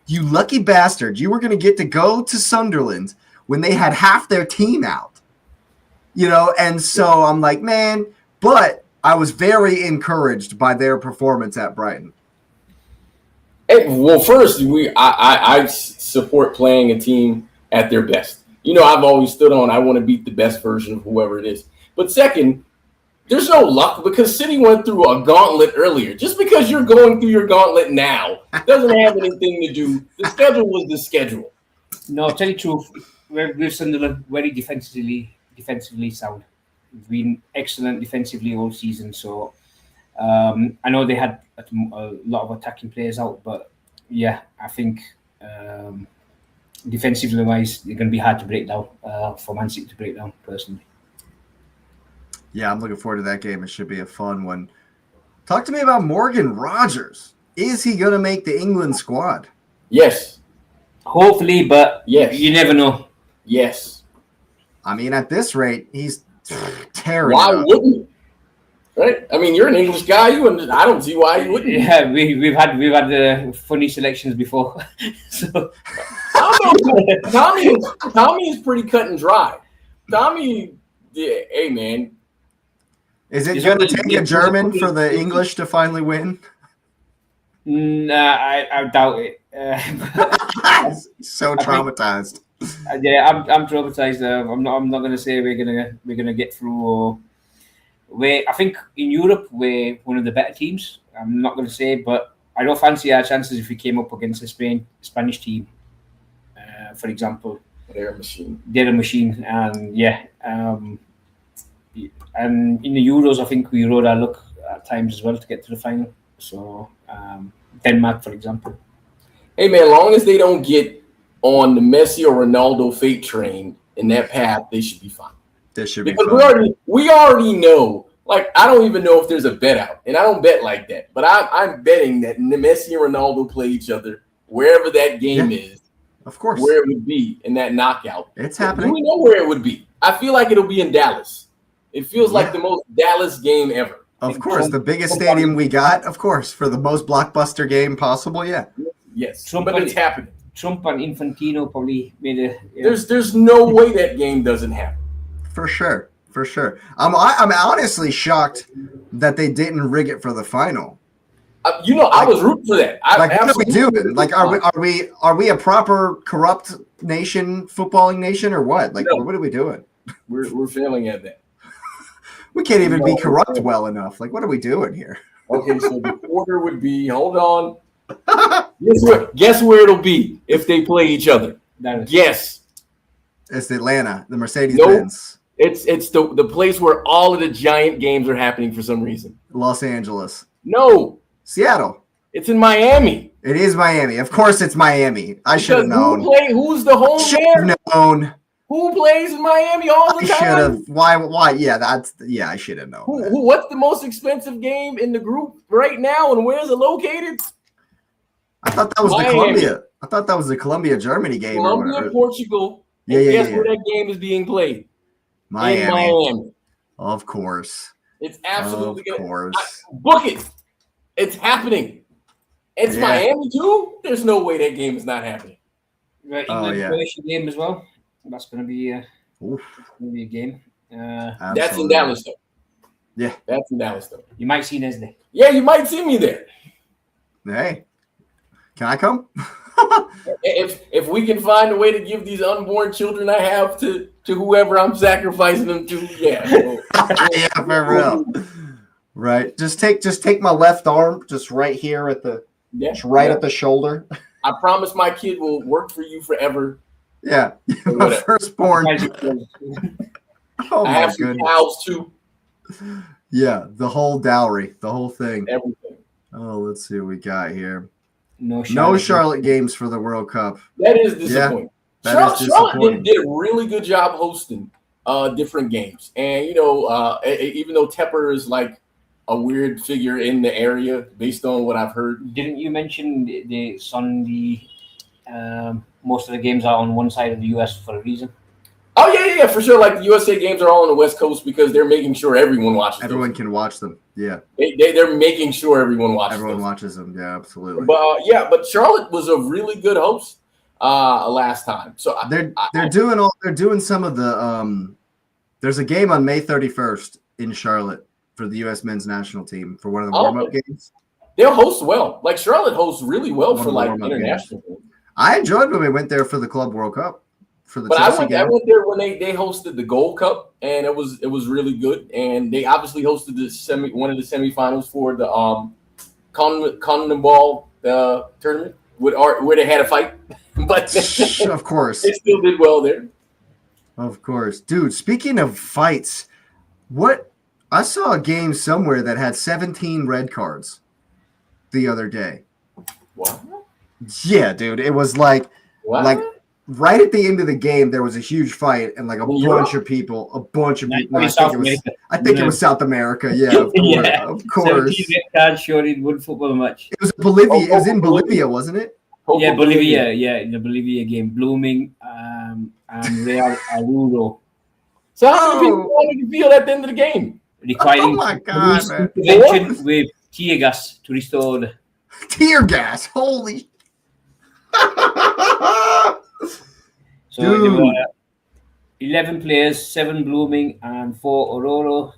you lucky bastard, you were going to get to go to Sunderland when they had half their team out, and so I'm like, man, but I was very encouraged by their performance at Brighton. Well, first, I support playing a team at their best. I've always stood on, I want to beat the best version of whoever it is. But second, there's no luck because City went through a gauntlet earlier. Just because you're going through your gauntlet now doesn't have anything to do. The schedule was the schedule. No, tell you the truth, we're Sunderland very defensively sound. We've been excellent defensively all season. So I know they had a lot of attacking players out, but yeah, I think defensively wise, they're going to be hard to break down for Man City to break down, personally. Yeah, I'm looking forward to that game. It should be a fun one. Talk to me about Morgan Rogers. Is he going to make the England squad? Yes. Hopefully, but you never know. Yes. I mean, at this rate, he's tearing. Why wouldn't he? Right? I mean, you're an English guy. I don't see why you wouldn't. Yeah, we've had funny selections before. So Tommy is pretty cut and dry. Tommy, hey man. Is it going to take a German for the English to finally win? Nah, I doubt it. So traumatized. I'm traumatized. I'm not going to say we're gonna get through. Or I think in Europe we're one of the better teams. I'm not going to say, but I don't fancy our chances if we came up against a Spanish team, for example. They're a machine. And and in the Euros, I think we rode our luck at times as well to get to the final. So Denmark, for example. Hey man, long as they don't get on the Messi or Ronaldo fate train in that path, they should be fine. This should be Because fun. we already know. Like, I don't even know if there's a bet out, and I don't bet like that. But I'm betting that Messi and Ronaldo play each other wherever that game is. Of course. Where it would be in that knockout. It's happening. Do we know where it would be? I feel like it'll be in Dallas. It feels like the most Dallas game ever. Of course, the biggest stadium we got, of course, for the most blockbuster game possible, yeah. Yes, but it's happening. Trump and Infantino probably made a... There's no way that game doesn't happen. For sure. I'm honestly shocked that they didn't rig it for the final. I was rooting for that. What are we doing? Like, are we a proper corrupt nation, footballing nation, or what? Like, what are we doing? We're failing at that. We can't even be corrupt well enough. Like, what are we doing here? Okay, so the order would be, hold on. Guess where it'll be if they play each other. Guess. It's Atlanta, the Mercedes-Benz. It's the place where all of the giant games are happening for some reason. Los Angeles. No. Seattle. It's in Miami. It is Miami. Of course it's Miami. I should have known. Who's the home there? Known. Who plays in Miami all the time? I should have. Why? Yeah, I should have known. What's the most expensive game in the group right now, and where's it located? I thought that was the Colombia. I thought that was the Colombia-Germany game. Colombia, Portugal. Yeah. Guess where that game is being played? Miami. In Miami. Of course. It's absolutely of course. Book it. It's happening. It's Miami too. There's no way that game is not happening. Right, Croatia game as well. That's going to be a game. That's in Dallas though. Yeah, that's in Dallas though. You might see Nesde. Yeah, you might see me there. Hey, can I come? if we can find a way to give these unborn children I have to whoever I'm sacrificing them to, yeah. Yeah, for real. Right. Just take my left arm, just right here at the at the shoulder. I promise my kid will work for you forever. Yeah. My firstborn. Oh I have some cows too. Yeah, the whole dowry, the whole thing. Everything. Oh, let's see what we got here. No Charlotte games for the World Cup. That is disappointing. Yeah, Charlotte did a really good job hosting different games. And, even though Tepper is like a weird figure in the area based on what I've heard. Didn't you mention most of the games are on one side of the U.S. for a reason? Oh, yeah, for sure. Like the USA games are all on the West Coast because they're making sure everyone watches them. Everyone can watch them. Yeah. They're making sure everyone watches them. Everyone watches them. Yeah, absolutely. But Charlotte was a really good host last time. So they're doing some of the there's a game on May 31st in Charlotte for the U.S. men's national team for one of the warm-up games. They'll host well. Like Charlotte hosts really well for like international games. I enjoyed when we went there for the Club World Cup. I went there when they hosted the Gold Cup, and it was really good. And they obviously hosted one of the semifinals for the CONMEBOL tournament where they had a fight. But of course, they still did well there. Of course, dude. Speaking of fights, I saw a game somewhere that had 17 red cards the other day. What? Yeah, dude. It was like right at the end of the game, there was a huge fight and like a bunch of people. I think it was South America. Yeah, of course. 17 red cards showed in one football match. It was Bolivia. It was in Bolivia, wasn't it? Yeah, Bolivia. Yeah, in the Bolivia game, Blooming and Real Aruro. So how many people wanted to feel at the end of the game? Requiring intervention with tear gas to restore the tear gas. Holy. So there were 11 players, 7 Blooming and 4 Aurora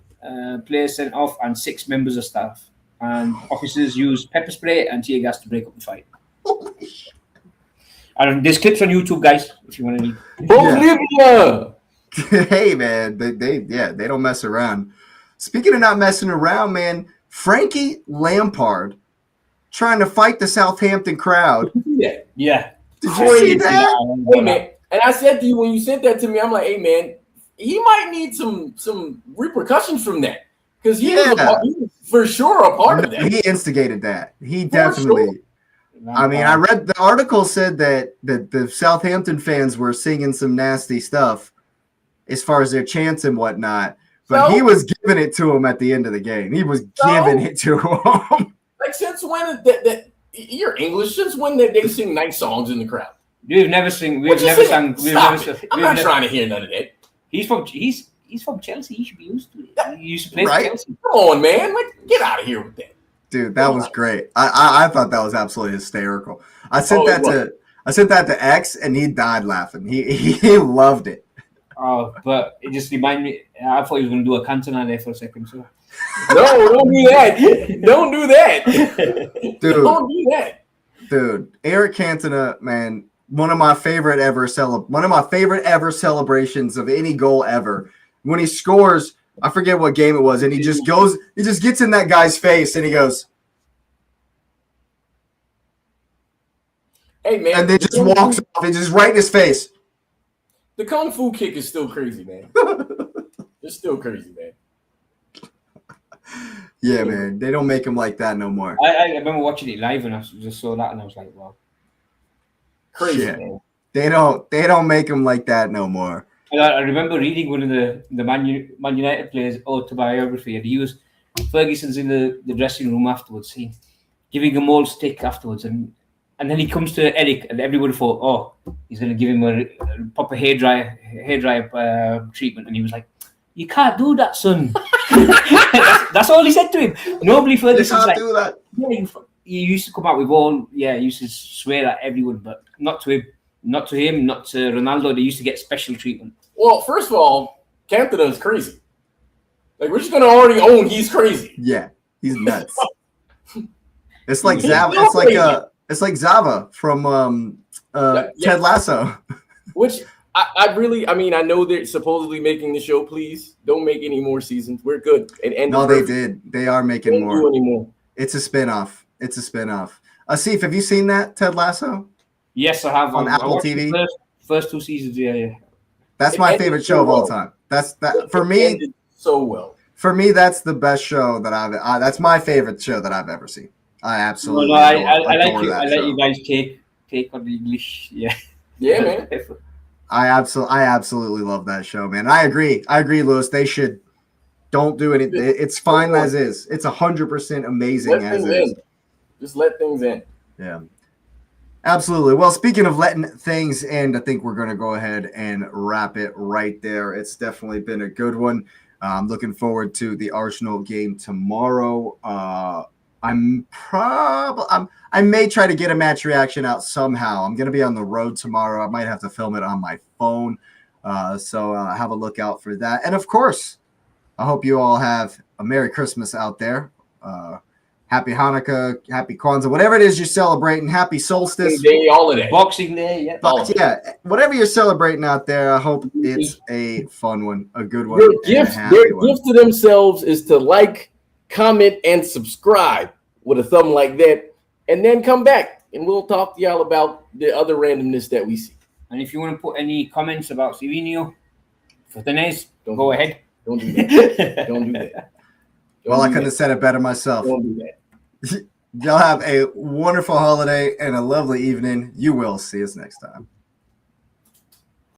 players sent off, and 6 members of staff. And officers used pepper spray and tear gas to break up the fight. Holy shit. And there's clips on YouTube, guys, if you want to read. Bolivia! Hey, man, they don't mess around. Speaking of not messing around, man, Frankie Lampard trying to fight the Southampton crowd. Yeah. Did you see that? Hey, man. And I said to you when you sent that to me, I'm like, hey, man, he might need some repercussions from that. Because he was for sure a part of that. He instigated that. He definitely I mean, I read the article said that the Southampton fans were singing some nasty stuff as far as their chants and whatnot, but he was giving it to him at the end of the game. He was giving it to him. Like, since when that you're English? Since when did they sing nice songs in the crowd? We've never sang. We've never sang. I'm not trying to hear none of that. He's from Chelsea. He should be used to it. He used to play for Chelsea. Come on, man! Like, get out of here with that. Dude, that was great. I thought that was absolutely hysterical. I sent that to X, and he died laughing. He loved it. Oh, but it just reminded me. I thought he was going to do a Cantona there for a second. So. No, don't do that. Don't do that. Dude, don't do that. Dude, Eric Cantona, man, one of my favorite ever celebrations of any goal ever. When he scores, I forget what game it was, and he just gets in that guy's face and he goes, "Hey, man," and then just walks off and just right in his face. The kung fu kick is still crazy, man. It's still crazy, man. Yeah, man. They don't make him like that no more. I remember watching it live and I just saw that and I was like, wow. Crazy, Shit. man. They don't make him like that no more. I remember reading one of the Man United players' autobiography, and Ferguson's in the dressing room afterwards, giving him all stick afterwards, and then he comes to Eric, and everyone thought, oh, he's going to give him a proper hairdryer treatment, and he was like, "You can't do that, son." that's all he said to him. Normally Ferguson's like, do that. Yeah, he used to come out with he used to swear at everyone, but not to him. Not to him, not to Ronaldo. They used to get special treatment. Well, first of all, Cantona is crazy. Like, we're just going to already own he's crazy. Yeah, he's nuts. It's like Zava. It's like Zava from Ted Lasso. Which I know they're supposedly making the show. Please don't make any more seasons. We're good. No, they did. They are making more. Do anymore. It's a spinoff. Asif, have you seen that Ted Lasso? Yes, I have. On Apple TV. First 2 seasons, yeah. That's my favorite show of all time. That's for me. So well. For me, that's the best show that that's my favorite show that I've ever seen. I absolutely. I like you guys take on the English. Yeah. Yeah, man. I absolutely love that show, man. I agree, Lewis. They should don't do anything. It's fine as is. It's 100% amazing as is. Just let things in. Yeah. Absolutely. Well, speaking of letting things end, I think we're going to go ahead and wrap it right there. It's definitely been a good one. I'm looking forward to the Arsenal game tomorrow. I may try to get a match reaction out somehow. I'm going to be on the road tomorrow. I might have to film it on my phone. So have a look out for that. And of course, I hope you all have a Merry Christmas out there. Happy Hanukkah, Happy Kwanzaa, whatever it is you're celebrating. Happy Solstice. Boxing Day, yeah. Yeah, whatever you're celebrating out there, I hope it's a fun one, a good one. Their gift to themselves is to like, comment, and subscribe with a thumb like that, and then come back, and we'll talk to y'all about the other randomness that we see. And if you want to put any comments about Silvino, Fortanez, go ahead. Don't do that. Don't do that. Well, I couldn't have said it better myself. Don't do that. Y'all have a wonderful holiday and a lovely evening. You will see us next time.